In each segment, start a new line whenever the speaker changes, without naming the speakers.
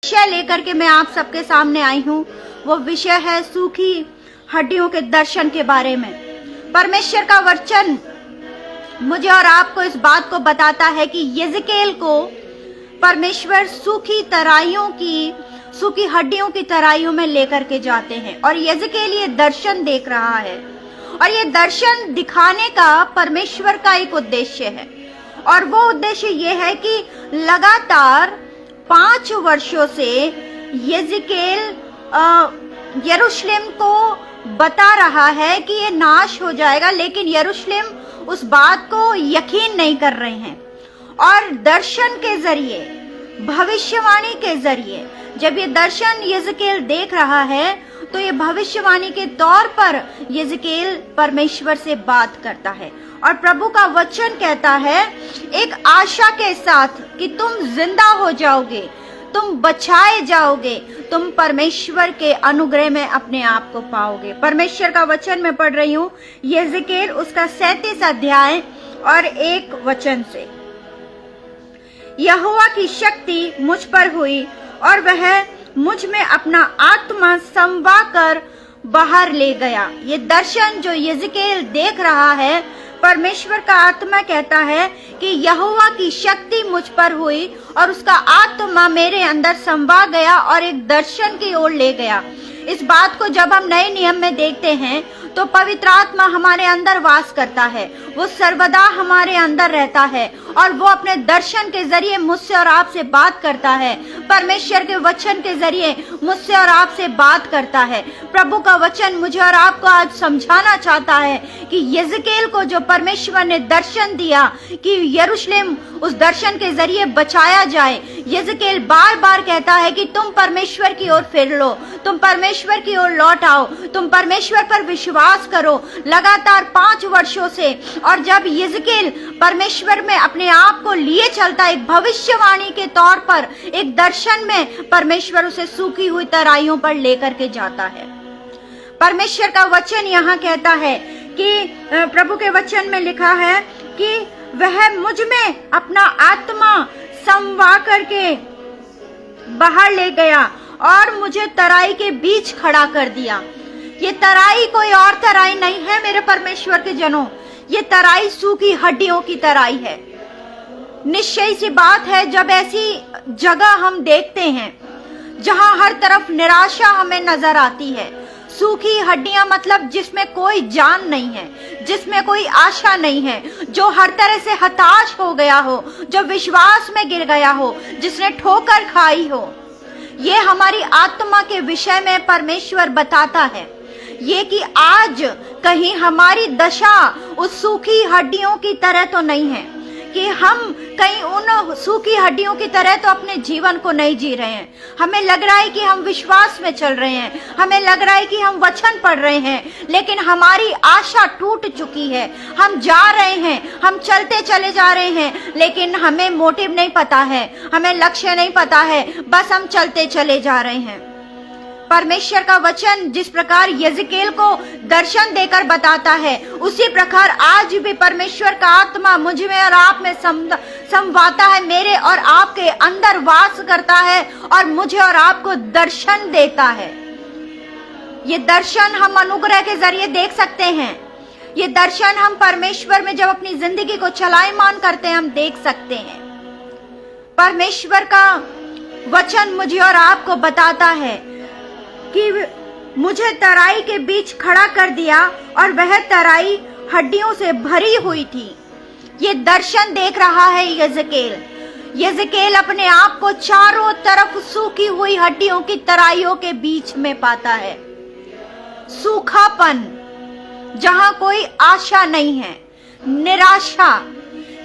विषय लेकर के मैं आप सबके सामने आई हूँ। वो विषय है सूखी हड्डियों के दर्शन के बारे में। परमेश्वर का वचन मुझे और आपको इस बात को बताता है कि यिजकेल को परमेश्वर सूखी हड्डियों की तराइयों में लेकर के जाते हैं और यिजकेल ये दर्शन देख रहा है और ये दर्शन दिखाने का परमेश्वर का एक उद्देश्य है और वो उद्देश्य ये है कि लगातार 5 वर्षों से यिजकेल यरूशलेम को बता रहा है कि ये नाश हो जाएगा, लेकिन यरूशलेम उस बात को यकीन नहीं कर रहे हैं। और दर्शन के जरिए, भविष्यवाणी के जरिए जब ये दर्शन यिजकेल देख रहा है तो ये भविष्यवाणी के तौर पर यिजकेल परमेश्वर से बात करता है और प्रभु का वचन कहता है एक आशा के साथ कि तुम जिंदा हो जाओगे, तुम बचाए जाओगे, तुम परमेश्वर के अनुग्रह में अपने आप को पाओगे। परमेश्वर का वचन मैं पढ़ रही हूँ यिजकेल उसका 37 अध्याय और 1 वचन से। यहोवा की शक्ति मुझ पर हुई और वह मुझ में अपना आत्मा समवा कर बाहर ले गया। ये दर्शन जो यिजकेल देख रहा है, परमेश्वर का आत्मा कहता है कि यहोवा की शक्ति मुझ पर हुई और उसका आत्मा मेरे अंदर समवा गया और एक दर्शन की ओर ले गया। इस बात को जब हम नए नियम में देखते हैं तो पवित्र आत्मा हमारे अंदर वास करता है, वो सर्वदा हमारे अंदर रहता है और वो अपने दर्शन के जरिए मुझसे और आपसे बात करता है। परमेश्वर के वचन के जरिए मुझसे और आपसे बात करता है। प्रभु का वचन मुझे और आपको आज समझाना चाहता है कि यिजकेल को जो परमेश्वर ने दर्शन दिया कि यरूशलेम उस दर्शन के जरिए बचाया जाए, यिजकेल बार बार कहता है कि तुम परमेश्वर की ओर फिर लो, तुम परमेश्वर की ओर लौट आओ, तुम परमेश्वर पर विश्वास करो। लगातार 5 वर्षों से, और जब यिजकेल परमेश्वर में अपने आप को लिए चलता, एक भविष्यवाणी के तौर पर एक दर्शन में परमेश्वर उसे सूखी हुई तराइयों पर लेकर के जाता है। परमेश्वर का वचन यहाँ कहता है कि प्रभु के वचन में लिखा है कि वह मुझ में अपना आत्मा समवा करके बाहर ले गया और मुझे तराई के बीच खड़ा कर दिया। ये तराई कोई और तराई नहीं है मेरे परमेश्वर के जनों, ये तराई सूखी हड्डियों की तराई है। निश्चय सी बात है, जब ऐसी जगह हम देखते हैं जहां हर तरफ निराशा हमें नजर आती है, सूखी हड्डियां मतलब जिसमें कोई जान नहीं है, जिसमें कोई आशा नहीं है, जो हर तरह से हताश हो गया हो, जो विश्वास में गिर गया हो, जिसने ठोकर खाई हो। ये हमारी आत्मा के विषय में परमेश्वर बताता है ये कि आज कहीं हमारी दशा उस सूखी हड्डियों की तरह तो नहीं है कि हम कहीं उन सूखी हड्डियों की तरह तो अपने जीवन को नहीं जी रहे हैं। हमें लग रहा है कि हम विश्वास में चल रहे हैं, हमें लग रहा है कि हम वचन पढ़ रहे हैं, लेकिन हमारी आशा टूट चुकी है। हम जा रहे हैं, हम चलते चले जा रहे हैं, लेकिन हमें मोटिव नहीं पता है, हमें लक्ष्य नहीं पता है, बस हम चलते चले जा रहे हैं। परमेश्वर का वचन जिस प्रकार यिजकेल को दर्शन देकर बताता है, उसी प्रकार आज भी परमेश्वर का आत्मा मुझ में और आप में संवाता है, मेरे और आपके अंदर वास करता है और मुझे और आपको दर्शन देता है। ये दर्शन हम अनुग्रह के जरिए देख सकते हैं, ये दर्शन हम परमेश्वर में जब अपनी जिंदगी को चलायमान करते हैं हम देख सकते हैं। परमेश्वर का वचन मुझे और आपको बताता है कि मुझे तराई के बीच खड़ा कर दिया और वह तराई हड्डियों से भरी हुई थी। ये दर्शन देख रहा है यिजकेल अपने आप को चारों तरफ सूखी हुई हड्डियों की तराइयों के बीच में पाता है। सूखापन, जहां कोई आशा नहीं है, निराशा,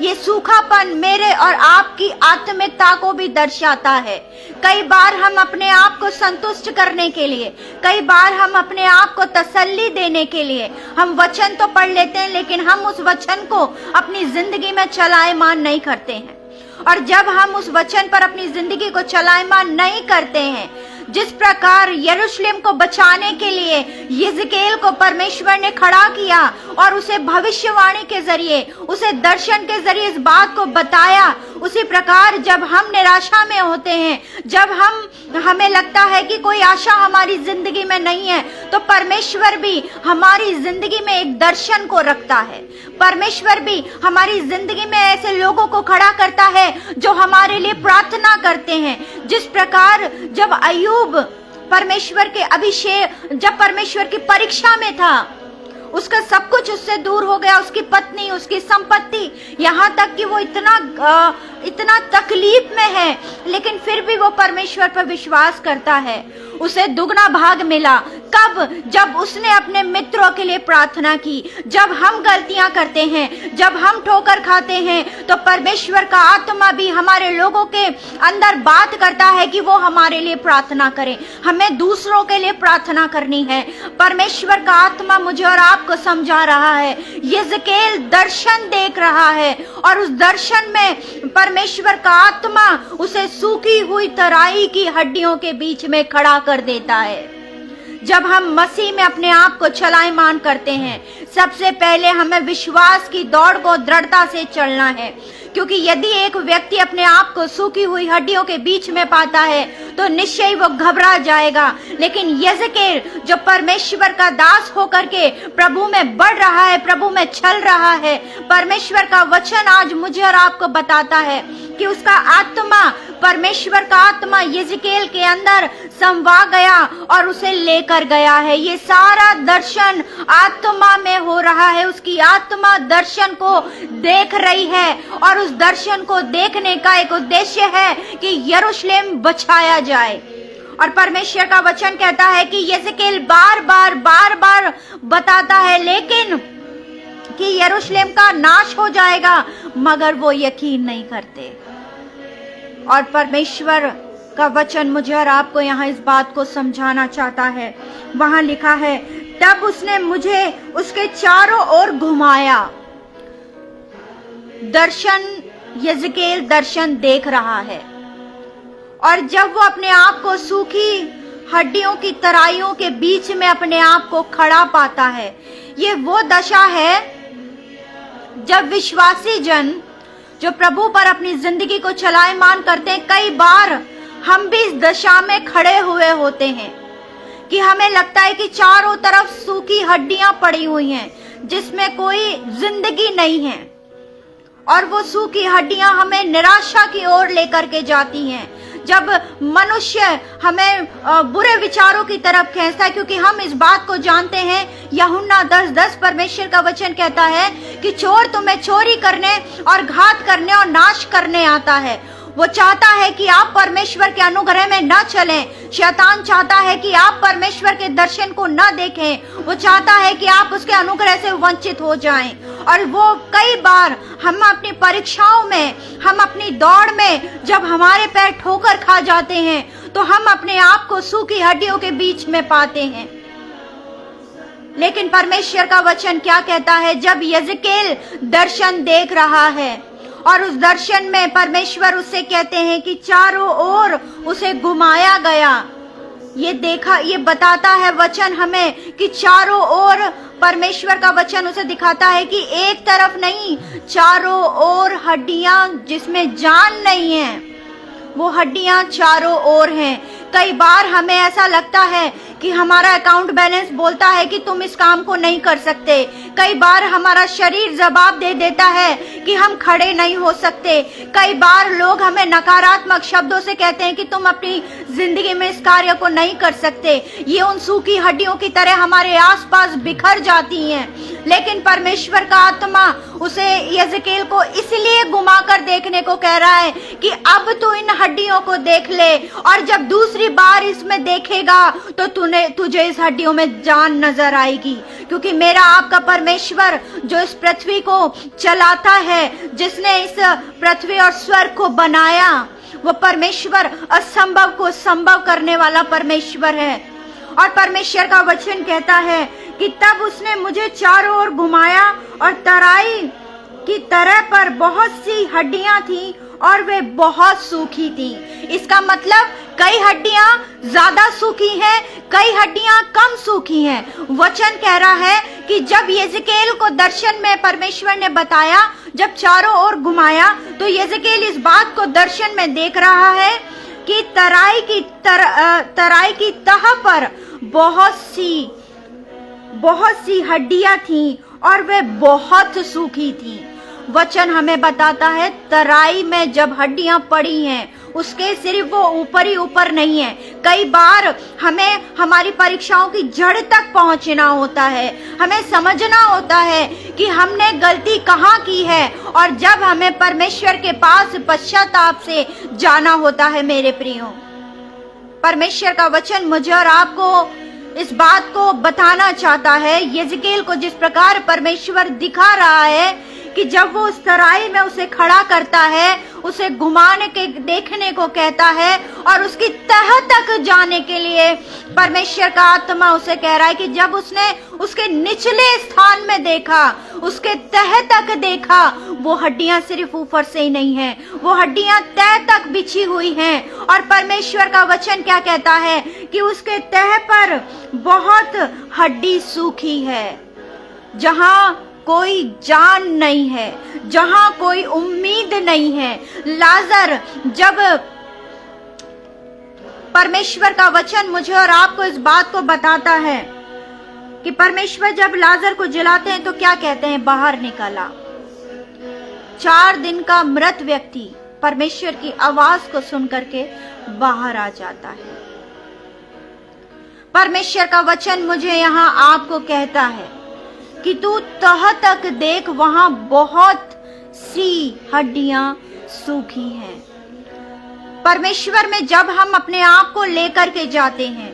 ये सूखापन मेरे और आपकी आत्मिकता को भी दर्शाता है। कई बार हम अपने आप को संतुष्ट करने के लिए, कई बार हम अपने आप को तसल्ली देने के लिए हम वचन तो पढ़ लेते हैं, लेकिन हम उस वचन को अपनी जिंदगी में चलायमान नहीं करते हैं। और जब हम उस वचन पर अपनी जिंदगी को चलायमान नहीं करते हैं, जिस प्रकार यरूशलेम को बचाने के लिए यिजकेल को परमेश्वर ने खड़ा किया और उसे भविष्यवाणी के जरिए, उसे दर्शन के जरिए इस बात को बताया, उसी प्रकार जब हम निराशा में होते हैं, जब हमें लगता है कि कोई आशा हमारी जिंदगी में नहीं है, तो परमेश्वर भी हमारी जिंदगी में एक दर्शन को रखता है। परमेश्वर भी हमारी जिंदगी में ऐसे लोगों को खड़ा करता है जो हमारे लिए प्रार्थना करते हैं। जिस प्रकार जब अय्यूब परमेश्वर के अभिषेक, जब परमेश्वर की परीक्षा में था, उसका सब कुछ उससे दूर हो गया, उसकी पत्नी, उसकी संपत्ति, यहाँ तक कि वो इतना तकलीफ में है, लेकिन फिर भी वो परमेश्वर पर विश्वास करता है। उसे दुगना भाग मिला। कब? जब उसने अपने मित्रों के लिए प्रार्थना की। जब हम गलतियां करते हैं, जब हम ठोकर खाते हैं, तो परमेश्वर का आत्मा भी हमारे लोगों के अंदर बात करता है कि वो हमारे लिए प्रार्थना करें। हमें दूसरों के लिए प्रार्थना करनी है। परमेश्वर का आत्मा मुझे और आपको समझा रहा है। यिजकेल दर्शन देख रहा है और उस दर्शन में परमेश्वर का आत्मा उसे सूखी हुई तराई की हड्डियों के बीच में खड़ा कर देता है। जब हम मसीह में अपने आप को चलायमान करते हैं, सबसे पहले हमें विश्वास की दौड़ को दृढ़ता से चलना है, क्योंकि यदि एक व्यक्ति अपने आप को सूखी हुई हड्डियों के बीच में पाता है तो निश्चय वो घबरा जाएगा। लेकिन यिजकेल जो परमेश्वर का दास होकर के प्रभु में बढ़ रहा है, प्रभु में चल रहा है, परमेश्वर का वचन आज मुझे और आपको बताता है कि उसका आत्मा, परमेश्वर का आत्मा यिजकेल के अंदर समवा गया और उसे लेकर गया है। ये सारा दर्शन आत्मा में हो रहा है। उसकी आत्मा दर्शन को देख रही है और उस दर्शन को देखने का एक उद्देश्य है कि यरूशलेम बचाया जाए। और परमेश्वर का वचन कहता है कि यिजकेल बार बार बताता है लेकिन कि यरूशलेम का नाश हो जाएगा, मगर वो यकीन नहीं करते। और परमेश्वर का वचन मुझे और आपको यहाँ इस बात को समझाना चाहता है। वहां लिखा है, तब उसने मुझे उसके चारों ओर घुमाया। दर्शन, यिजकेल दर्शन देख रहा है, और जब वो अपने आप को सूखी हड्डियों की तराइयों के बीच में अपने आप को खड़ा पाता है, ये वो दशा है जब विश्वासी जन जो प्रभु पर अपनी जिंदगी को चलायमान करते हैं, कई बार हम भी इस दशा में खड़े हुए होते हैं कि हमें लगता है कि चारों तरफ सूखी हड्डियां पड़ी हुई हैं जिसमें कोई जिंदगी नहीं है, और वो सूखी हड्डियां हमें निराशा की ओर लेकर के जाती हैं। जब मनुष्य हमें बुरे विचारों की तरफ खींचता है, क्योंकि हम इस बात को जानते हैं, यूहन्ना 10:10 परमेश्वर का वचन कहता है कि चोर तुम्हें चोरी करने और घात करने और नाश करने आता है। वो चाहता है कि आप परमेश्वर के अनुग्रह में न चलें। शैतान चाहता है कि आप परमेश्वर के दर्शन को न देखें। वो चाहता है कि आप उसके अनुग्रह से वंचित हो जाएं। और वो कई बार हम अपनी परीक्षाओं में, हम अपनी दौड़ में जब हमारे पैर ठोकर खा जाते हैं तो हम अपने आप को सूखी हड्डियों के बीच में पाते हैं। लेकिन परमेश्वर का वचन क्या कहता है? जब यिजकेल दर्शन देख रहा है और उस दर्शन में परमेश्वर उससे कहते हैं कि चारों ओर उसे घुमाया गया। ये बताता है वचन हमें कि चारों ओर परमेश्वर का वचन उसे दिखाता है कि एक तरफ नहीं, चारों ओर हड्डियां जिसमें जान नहीं है, वो हड्डियां चारों ओर हैं। कई बार हमें ऐसा लगता है कि हमारा अकाउंट बैलेंस बोलता है कि तुम इस काम को नहीं कर सकते। कई बार हमारा शरीर जवाब दे देता है कि हम खड़े नहीं हो सकते। कई बार लोग हमें नकारात्मक शब्दों से कहते हैं कि तुम अपनी जिंदगी में इस कार्य को नहीं कर सकते। ये उन सूखी हड्डियों की तरह हमारे आसपास बिखर जाती हैं। लेकिन परमेश्वर का आत्मा उसे यिजकेल को इसलिए घुमाकर देखने को कह रहा है कि अब तू इन हड्डियों को देख ले, और जब दूसरी बार इसमें देखेगा तो तुझे इस हड्डियों में जान नजर आएगी। क्योंकि मेरा आपका परमेश्वर जो इस पृथ्वी को चलाता है, जिसने इस पृथ्वी और स्वर्ग को बनाया, वो परमेश्वर असंभव को संभव करने वाला परमेश्वर है। और परमेश्वर का वचन कहता है कि तब उसने मुझे चारों ओर घुमाया और तराई की तरह पर बहुत सी हड्डियां थी और वे बहुत सूखी थी। इसका मतलब कई हड्डियां ज्यादा सूखी हैं, कई हड्डियां कम सूखी हैं। वचन कह रहा है कि जब यिजकेल को दर्शन में परमेश्वर ने बताया, जब चारों ओर घुमाया, तो यिजकेल इस बात को दर्शन में देख रहा है कि तराई की तह पर बहुत सी हड्डियां थीं और वे बहुत सूखी थीं। वचन हमें बताता है तराई में जब हड्डियां पड़ी हैं, उसके सिर्फ वो ऊपर ही ऊपर नहीं है। कई बार हमें हमारी परीक्षाओं की जड़ तक पहुंचना होता है, हमें समझना होता है कि हमने गलती कहाँ की है, और जब हमें परमेश्वर के पास पश्चाताप से जाना होता है। मेरे प्रियो, परमेश्वर का वचन मुझे और आपको इस बात को बताना चाहता है। यिजकेल को जिस प्रकार परमेश्वर दिखा रहा है कि जब वो उस तराई में उसे खड़ा करता है, उसे घुमाने के देखने को कहता है और उसकी तह तक जाने के लिए परमेश्वर का आत्मा उसे कह रहा है कि जब उसने उसके निचले स्थान में देखा, उसके तह तक देखा, वो हड्डियां सिर्फ ऊपर से ही नहीं है, वो हड्डियां तह तक बिछी हुई हैं। और परमेश्वर का वचन क्या कहता है कि उसके तह पर बहुत हड्डी सूखी है, जहां कोई जान नहीं है, जहां कोई उम्मीद नहीं है। लाजर, जब परमेश्वर का वचन मुझे और आपको इस बात को बताता है कि परमेश्वर जब लाजर को जलाते हैं तो क्या कहते हैं, बाहर निकाला। 4 दिन का मृत व्यक्ति परमेश्वर की आवाज को सुन करके बाहर आ जाता है। परमेश्वर का वचन मुझे यहाँ आपको कहता है कि तू तह तक देख, वहां बहुत सी हड्डियां सूखी हैं। परमेश्वर में जब हम अपने आप को लेकर के जाते हैं,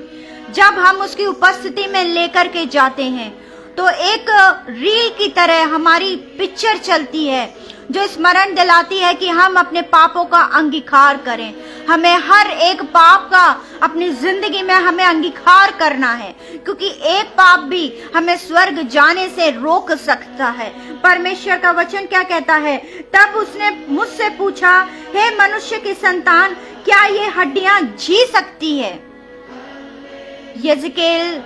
जब हम उसकी उपस्थिति में लेकर के जाते हैं, तो एक रील की तरह हमारी पिक्चर चलती है जो स्मरण दिलाती है कि हम अपने पापों का अंगीकार करें। हमें हर एक पाप का अपनी जिंदगी में हमें अंगीकार करना है, क्योंकि एक पाप भी हमें स्वर्ग जाने से रोक सकता है। परमेश्वर का वचन क्या कहता है, तब उसने मुझसे पूछा, हे मनुष्य की संतान, क्या ये हड्डियां जी सकती है? यिजकेल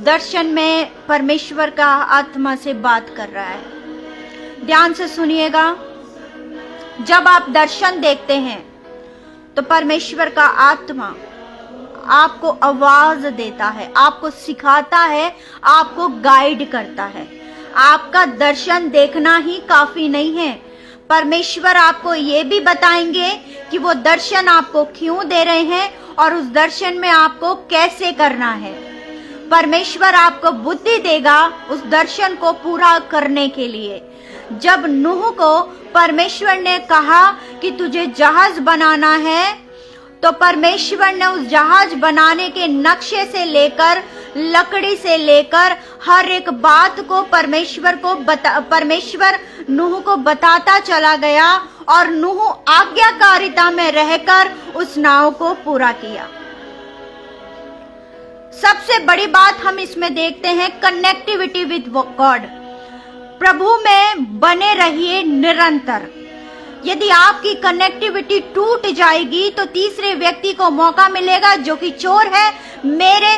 दर्शन में परमेश्वर का आत्मा से बात कर रहा है। ध्यान से सुनिएगा, जब आप दर्शन देखते हैं तो परमेश्वर का आत्मा आपको आवाज देता है, आपको सिखाता है, आपको गाइड करता है। आपका दर्शन देखना ही काफी नहीं है, परमेश्वर आपको ये भी बताएंगे कि वो दर्शन आपको क्यों दे रहे हैं और उस दर्शन में आपको कैसे करना है। परमेश्वर आपको बुद्धि देगा उस दर्शन को पूरा करने के लिए। जब नूह को परमेश्वर ने कहा कि तुझे जहाज बनाना है, तो परमेश्वर ने उस जहाज बनाने के नक्शे से लेकर, लकड़ी से लेकर हर एक बात को परमेश्वर नूह को बताता चला गया, और नूह आज्ञाकारिता में रहकर उस नाव को पूरा किया। सबसे बड़ी बात हम इसमें देखते हैं कनेक्टिविटी विद गॉड। प्रभु में बने रहिए निरंतर। यदि आपकी कनेक्टिविटी टूट जाएगी तो तीसरे व्यक्ति को मौका मिलेगा, जो कि चोर है, मेरे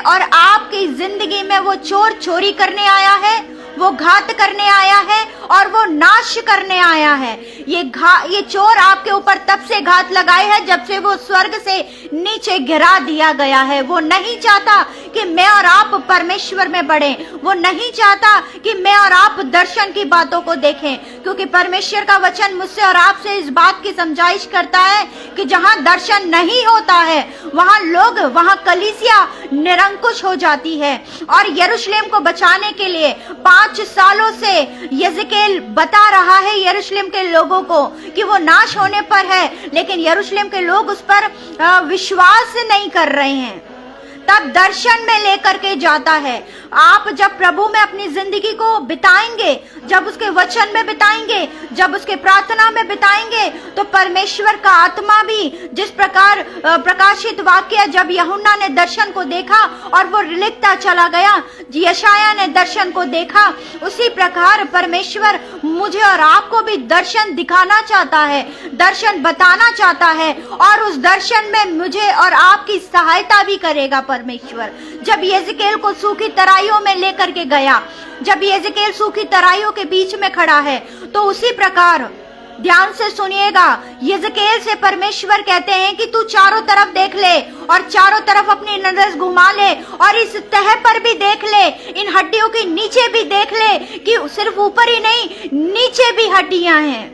और आपकी जिंदगी में वो चोर चोरी करने आया है, वो घात करने आया है और वो नाश करने आया है। ये चोर आपके ऊपर तब से घात लगाए है जब से वो स्वर्ग से नीचे गिरा दिया गया है। वो नहीं चाहता कि मैं और आप परमेश्वर में बढ़ें, वो नहीं चाहता कि मैं और आप दर्शन की बातों को देखें, क्योंकि परमेश्वर का वचन मुझसे और आपसे इस बात की समझाइश करता है कि जहां दर्शन नहीं होता है वहां कलीसिया निरंकुश हो जाती है। और यरूशलेम को बचाने के लिए 5 सालों से यिजकेल बता रहा है यरूशलेम के लोगों को कि वो नाश होने पर है, लेकिन यरूशलेम के लोग उस पर विश्वास नहीं कर रहे हैं। तब दर्शन में लेकर के जाता है। आप जब प्रभु में अपनी जिंदगी को बिताएंगे, जब उसके वचन में बिताएंगे, जब उसके प्रार्थना में बिताएंगे, तो परमेश्वर का आत्मा भी जिस प्रकार प्रकाशित वाक्य जब यूहन्ना ने दर्शन को देखा और वो लिखता चला गया, यशायाह ने दर्शन को देखा, उसी प्रकार परमेश्वर मुझे और आपको भी दर्शन दिखाना चाहता है, दर्शन बताना चाहता है, और उस दर्शन में मुझे और आपकी सहायता भी करेगा परमेश्वर। जब यिजकेल को सूखी तराइयों में लेकर के गया, जब यिजकेल सूखी तराइयों के बीच में खड़ा है, तो उसी प्रकार ध्यान से सुनिएगा, यिजकेल से परमेश्वर कहते हैं कि तू चारों तरफ देख ले और चारों तरफ अपनी नजर घुमा ले और इस तह पर भी देख ले, इन हड्डियों के नीचे भी देख ले कि सिर्फ ऊपर ही नहीं नीचे भी हड्डियां हैं,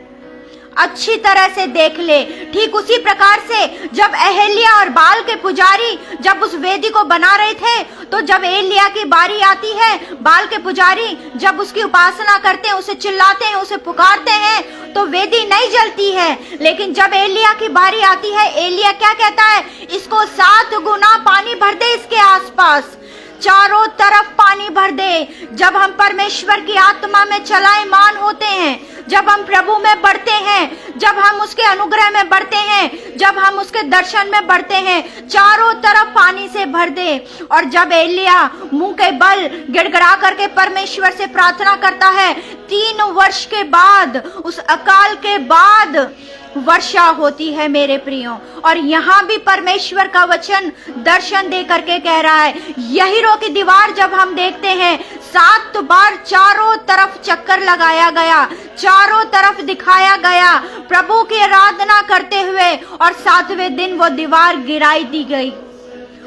अच्छी तरह से देख ले। ठीक उसी प्रकार से जब एलिया और बाल के पुजारी जब उस वेदी को बना रहे थे, तो जब एलिया की बारी आती है, बाल के पुजारी जब उसकी उपासना करते हैं, उसे चिल्लाते हैं, उसे पुकारते हैं, तो वेदी नहीं जलती है। लेकिन जब एलिया की बारी आती है, एलिया क्या कहता है? इसको 7 गुना पानी भर दे, इसके आसपास चारों तरफ पानी भर दे। जब हम परमेश्वर की आत्मा में चलायमान होते हैं, जब हम प्रभु में बढ़ते हैं, जब हम उसके अनुग्रह में बढ़ते हैं, जब हम उसके दर्शन में बढ़ते हैं, चारों तरफ पानी से भर दे। और जब एलिया मुंह के बल गिड़गिड़ा करके परमेश्वर से प्रार्थना करता है, 3 वर्ष के बाद, उस अकाल के बाद वर्षा होती है मेरे प्रियो। और यहाँ भी परमेश्वर का वचन दर्शन दे करके कह रहा है, यहीरो की दीवार जब हम देखते हैं, 7 बार चारों तरफ चक्कर लगाया गया, चारों तरफ दिखाया गया प्रभु की आराधना करते हुए, और 7वें दिन वो दीवार गिराई दी गई।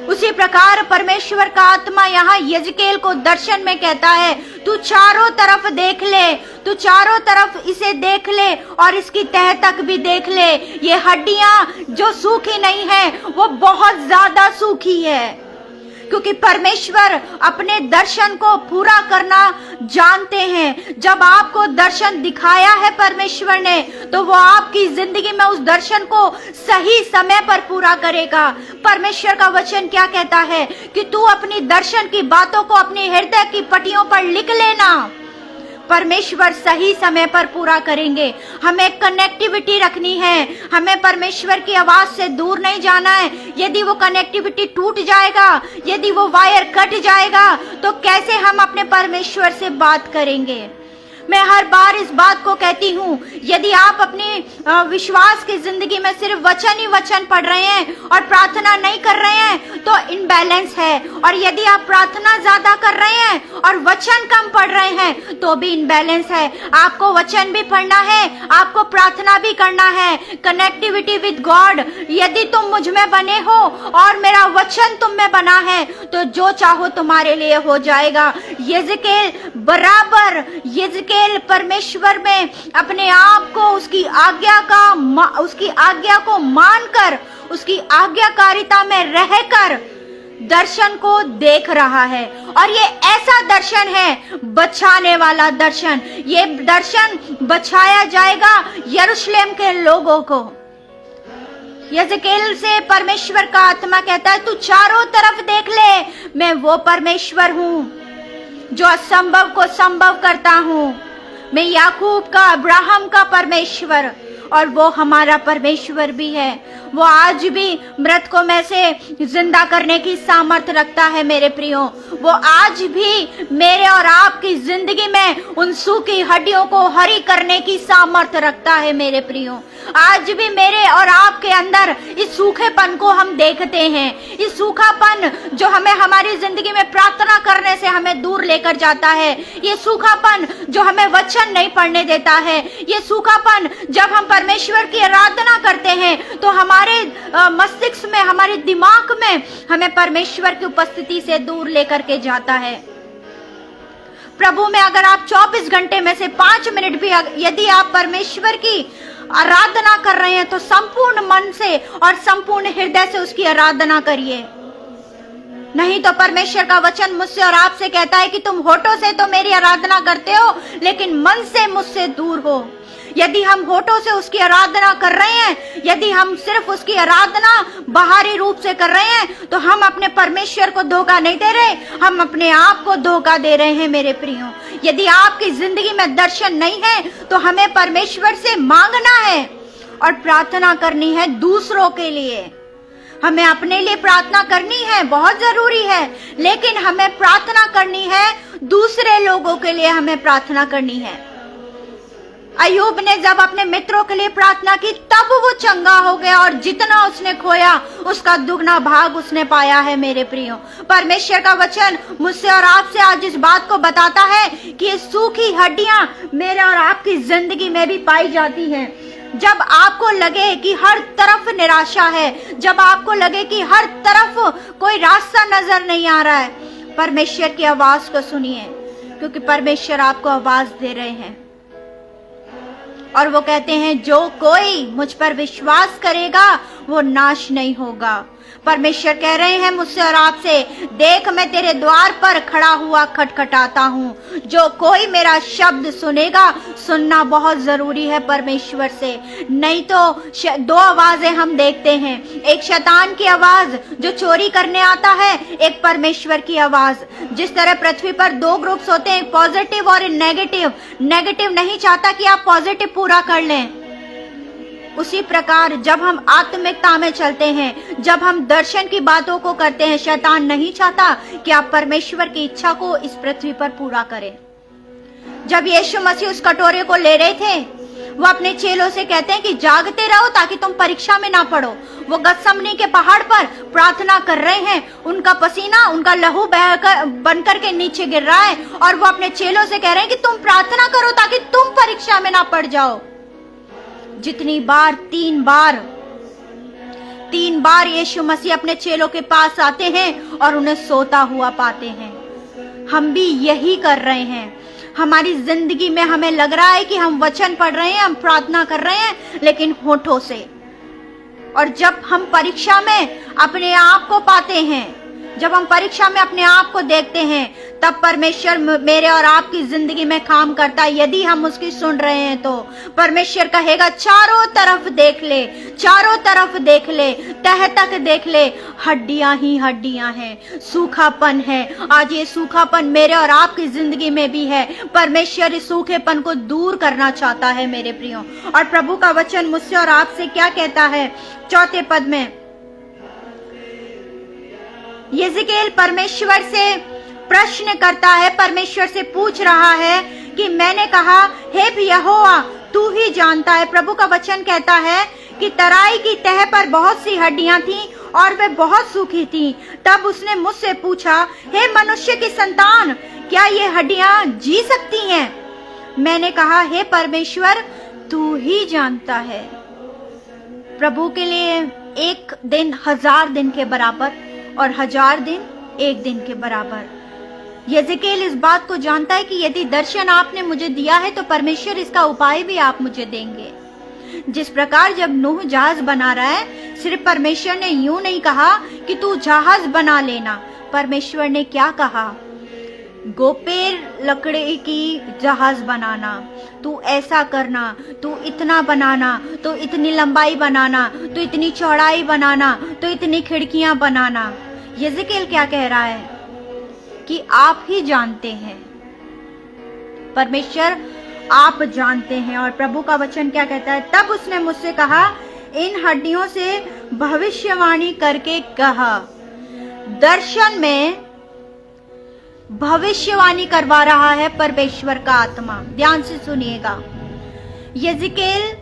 उसी प्रकार परमेश्वर का आत्मा यहाँ यिजकेल को दर्शन में कहता है, तू चारों तरफ देख ले, तू चारों तरफ इसे देख ले और इसकी तह तक भी देख ले। ये हड्डियां जो सूखी नहीं है, वो बहुत ज्यादा सूखी है, क्योंकि परमेश्वर अपने दर्शन को पूरा करना जानते हैं। जब आपको दर्शन दिखाया है परमेश्वर ने, तो वो आपकी जिंदगी में उस दर्शन को सही समय पर पूरा करेगा। परमेश्वर का वचन क्या कहता है कि तू अपनी दर्शन की बातों को अपनी हृदय की पट्टियों पर लिख लेना, परमेश्वर सही समय पर पूरा करेंगे। हमें कनेक्टिविटी रखनी है, हमें परमेश्वर की आवाज से दूर नहीं जाना है। यदि वो कनेक्टिविटी टूट जाएगा, यदि वो वायर कट जाएगा, तो कैसे हम अपने परमेश्वर से बात करेंगे? मैं हर बार इस बात को कहती हूँ, यदि आप अपनी विश्वास की जिंदगी में सिर्फ वचन ही वचन पढ़ रहे हैं और प्रार्थना नहीं कर रहे हैं, तो इनबैलेंस है। और यदि आप प्रार्थना ज्यादा कर रहे हैं और वचन कम पढ़ रहे हैं, तो भी इनबैलेंस है। आपको वचन भी पढ़ना है, आपको प्रार्थना भी करना है। कनेक्टिविटी विद गॉड, यदि तुम मुझ में बने हो और मेरा वचन तुम में बना है, तो जो चाहो तुम्हारे लिए हो जाएगा। यिजकेल बराबर, यिजकेल परमेश्वर में अपने आप को उसकी आज्ञा को मानकर, उसकी आज्ञाकारिता में रहकर दर्शन को देख रहा है। और ये ऐसा दर्शन है, बचाने वाला दर्शन। ये दर्शन बचाया जाएगा यरूशलेम के लोगों को। यिजकेल से परमेश्वर का आत्मा कहता है, तू चारों तरफ देख ले, मैं वो परमेश्वर हूँ जो असंभव को संभव करता हूँ। मैं याकूब का, अब्राहम का परमेश्वर, और वो हमारा परमेश्वर भी है। वो आज भी मृत को में से जिंदा करने की सामर्थ रखता है मेरे प्रियो। वो आज भी मेरे और आपकी जिंदगी में उन सूखी हड्डियों को हरी करने की सामर्थ रखता है मेरे प्रियो। आज भी मेरे और आपके अंदर इस सूखेपन को हम देखते हैं, इस सूखापन जो हमें हमारी जिंदगी में प्रार्थना करने से हमें दूर लेकर जाता है, ये सूखापन जो हमें वचन नहीं पढ़ने देता है, ये सूखापन जब हम परमेश्वर की आराधना करते हैं तो हमारे मस्तिष्क में, हमारे दिमाग में हमें परमेश्वर की उपस्थिति से दूर लेकर के जाता है। प्रभु में अगर आप 24 घंटे में से 5 मिनट भी यदि आप परमेश्वर की आराधना कर रहे हैं, तो संपूर्ण मन से और संपूर्ण हृदय से उसकी आराधना करिए। नहीं तो परमेश्वर का वचन मुझसे और आपसे कहता है कि तुम होठों से तो मेरी आराधना करते हो, लेकिन मन से मुझसे दूर हो। यदि हम होठों से उसकी आराधना कर रहे हैं, यदि हम सिर्फ उसकी आराधना बाहरी रूप से कर रहे हैं, तो हम अपने परमेश्वर को धोखा नहीं दे रहे, हम अपने आप को धोखा दे रहे हैं मेरे प्रियो। यदि आपकी जिंदगी में दर्शन नहीं है तो हमें परमेश्वर से मांगना है और प्रार्थना करनी है दूसरों के लिए। हमें अपने लिए प्रार्थना करनी है, बहुत जरूरी है, लेकिन हमें प्रार्थना करनी है दूसरे लोगों के लिए, हमें प्रार्थना करनी है। अय्यूब ने जब अपने मित्रों के लिए प्रार्थना की तब वो चंगा हो गया और जितना उसने खोया उसका दुगना भाग उसने पाया है मेरे प्रियो। परमेश्वर का वचन मुझसे और आपसे आज इस बात को बताता है कि ये सूखी हड्डियां मेरे और आपकी जिंदगी में भी पाई जाती हैं। जब आपको लगे कि हर तरफ निराशा है, जब आपको लगे कि हर तरफ कोई रास्ता नजर नहीं आ रहा है, परमेश्वर की आवाज को सुनिए, क्योंकि परमेश्वर आपको आवाज दे रहे हैं और वो कहते हैं जो कोई मुझ पर विश्वास करेगा वो नाश नहीं होगा। परमेश्वर कह रहे हैं मुझसे और आपसे, देख मैं तेरे द्वार पर खड़ा हुआ खटखटाता हूँ, जो कोई मेरा शब्द सुनेगा। सुनना बहुत जरूरी है परमेश्वर से, नहीं तो दो आवाजें हम देखते हैं, एक शैतान की आवाज जो चोरी करने आता है, एक परमेश्वर की आवाज। जिस तरह पृथ्वी पर दो ग्रुप्स होते हैं, पॉजिटिव और नेगेटिव। नेगेटिव नहीं चाहता कि आप पॉजिटिव पूरा कर लें, उसी प्रकार जब हम आत्मिकता में चलते हैं, जब हम दर्शन की बातों को करते हैं, शैतान नहीं चाहता कि आप परमेश्वर की इच्छा को इस पृथ्वी पर पूरा करें। जब यीशु मसीह उस कटोरे को ले रहे थे, वो अपने चेलों से कहते हैं कि जागते रहो ताकि तुम परीक्षा में ना पड़ो। वो गत्समनी के पहाड़ पर प्रार्थना कर रहे हैं, उनका पसीना, उनका लहू बनकर के नीचे गिर रहा है और वो अपने चेलों से कह रहे हैं कि तुम प्रार्थना करो ताकि तुम परीक्षा में ना पड़ जाओ। जितनी बार, तीन बार यीशु मसीह अपने चेलों के पास आते हैं और उन्हें सोता हुआ पाते हैं। हम भी यही कर रहे हैं। हमारी जिंदगी में हमें लग रहा है कि हम वचन पढ़ रहे हैं, हम प्रार्थना कर रहे हैं, लेकिन होठों से। और जब हम परीक्षा में अपने आप को पाते हैं, जब हम परीक्षा में अपने आप को देखते हैं, तब परमेश्वर मेरे और आपकी जिंदगी में काम करता है। यदि हम उसकी सुन रहे हैं तो परमेश्वर कहेगा चारों तरफ देख ले, चारों तरफ देख ले, तह तक देख ले, हड्डियां ही हड्डियां हैं, सूखापन है। आज ये सूखापन मेरे और आपकी जिंदगी में भी है। परमेश्वर इस सूखेपन को दूर करना चाहता है मेरे प्रियो। और प्रभु का वचन मुझसे और आपसे क्या कहता है? 4 पद में यिजकेल परमेश्वर से प्रश्न करता है, परमेश्वर से पूछ रहा है कि मैंने कहा हे यहोवा तू ही जानता है। प्रभु का वचन कहता है कि तराई की तह पर बहुत सी हड्डियां थीं और वे बहुत सूखी थीं। तब उसने मुझसे पूछा, हे मनुष्य की संतान, क्या ये हड्डियां जी सकती हैं? मैंने कहा, हे परमेश्वर तू ही जानता है। प्रभु के लिए एक दिन 1000 दिन के बराबर और 1000 दिन एक दिन के बराबर। यिजकेल इस बात को जानता है कि यदि दर्शन आपने मुझे दिया है तो परमेश्वर इसका उपाय भी आप मुझे देंगे। जिस प्रकार जब नूह जहाज बना रहा है, सिर्फ परमेश्वर ने यूं नहीं कहा कि तू जहाज बना लेना। परमेश्वर ने क्या कहा? गोपेर लकड़ी की जहाज बनाना, तू ऐसा करना, तू इतना बनाना, तो इतनी लंबाई बनाना, तो इतनी चौड़ाई बनाना, तो इतनी खिड़कियां बनाना। यिजकेल क्या कह रहा है कि आप ही जानते हैं, परमेश्वर आप जानते हैं। और प्रभु का वचन क्या कहता है? तब उसने मुझसे कहा, इन हड्डियों से भविष्यवाणी करके कहा। दर्शन में भविष्यवाणी करवा रहा है परमेश्वर का आत्मा। ध्यान से सुनिएगा, यिजकेल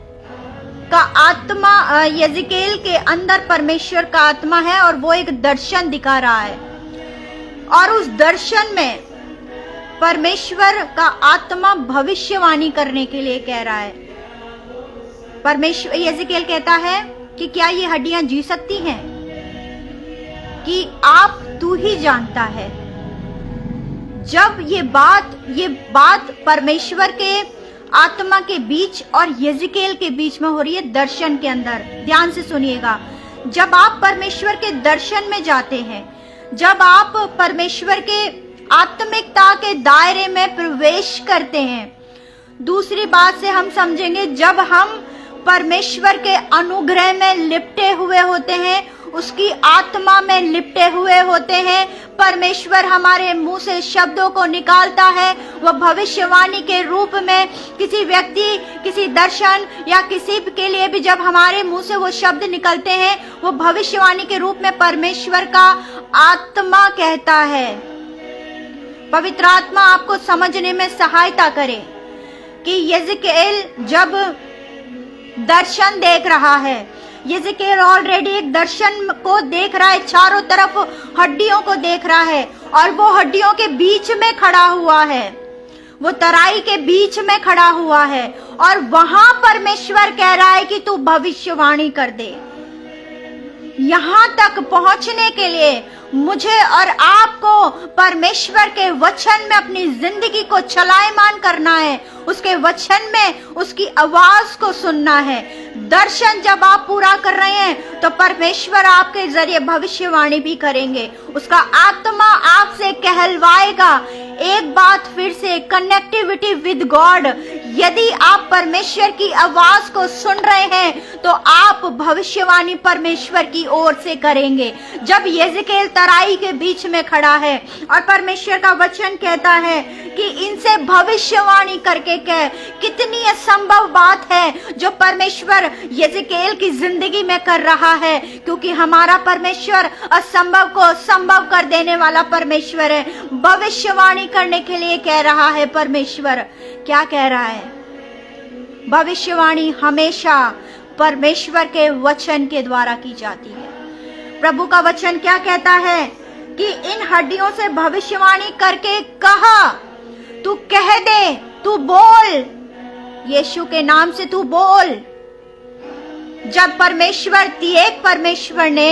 का आत्मा, यिजकेल के अंदर परमेश्वर का आत्मा है और वो एक दर्शन दिखा रहा है। और उस दर्शन में परमेश्वर का आत्मा भविष्यवाणी करने के लिए कह रहा है। परमेश्वर, यिजकेल कहता है कि क्या ये हड्डियां जी सकती हैं? कि आप तू ही जानता है। जब ये बात परमेश्वर के आत्मा के बीच और यिजकेल के बीच में हो रही है, दर्शन के अंदर। ध्यान से सुनिएगा, जब आप परमेश्वर के दर्शन में जाते हैं, जब आप परमेश्वर के आत्मिकता के दायरे में प्रवेश करते हैं, दूसरी बात से हम समझेंगे, जब हम परमेश्वर के अनुग्रह में लिपटे हुए होते हैं, उसकी आत्मा में लिपटे हुए होते हैं, परमेश्वर हमारे मुंह से शब्दों को निकालता है। वह भविष्यवाणी के रूप में किसी व्यक्ति, किसी दर्शन या किसी के लिए भी जब हमारे मुंह से वो शब्द निकलते हैं, वो भविष्यवाणी के रूप में परमेश्वर का आत्मा कहता है। पवित्र आत्मा आपको समझने में सहायता करे कि यिजकेल जब दर्शन देख रहा है, यिजकेल ऑलरेडी एक दर्शन को देख रहा है, चारों तरफ हड्डियों को देख रहा है और वो हड्डियों के बीच में खड़ा हुआ है, वो तराई के बीच में खड़ा हुआ है और वहां परमेश्वर कह रहा है कि तू भविष्यवाणी कर दे। यहां तक पहुंचने के लिए मुझे और आपको परमेश्वर के वचन में अपनी जिंदगी को चलायमान करना है, उसके वचन में उसकी आवाज को सुनना है। दर्शन जब आप पूरा कर रहे हैं तो परमेश्वर आपके जरिए भविष्यवाणी भी करेंगे, उसका आत्मा आपसे कहलवाएगा। एक बात फिर से, कनेक्टिविटी विद गॉड। यदि आप परमेश्वर की आवाज को सुन रहे हैं तो आप भविष्यवाणी परमेश्वर की ओर से करेंगे। जब यिजकेल तराई के बीच में खड़ा है और परमेश्वर का वचन कहता है कि इनसे भविष्यवाणी करके कह, कितनी असंभव बात है जो परमेश्वर यिजकेल की जिंदगी में कर रहा है, क्योंकि हमारा परमेश्वर असंभव को संभव कर देने वाला परमेश्वर है। भविष्यवाणी करने के लिए कह रहा है परमेश्वर। क्या कह रहा है? भविष्यवाणी हमेशा परमेश्वर के वचन के द्वारा की जाती है। प्रभु का वचन क्या कहता है कि इन हड्डियों से भविष्यवाणी करके कहा, तू कह दे, तू बोल, यीशु के नाम से तू बोल। जब एक परमेश्वर ने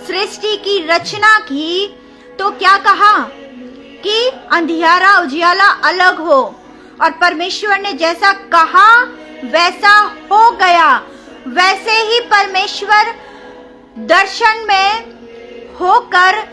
सृष्टि की रचना की तो क्या कहा कि अंधियारा उजियाला अलग हो, और परमेश्वर ने जैसा कहा वैसा हो गया। वैसे ही परमेश्वर दर्शन में होकर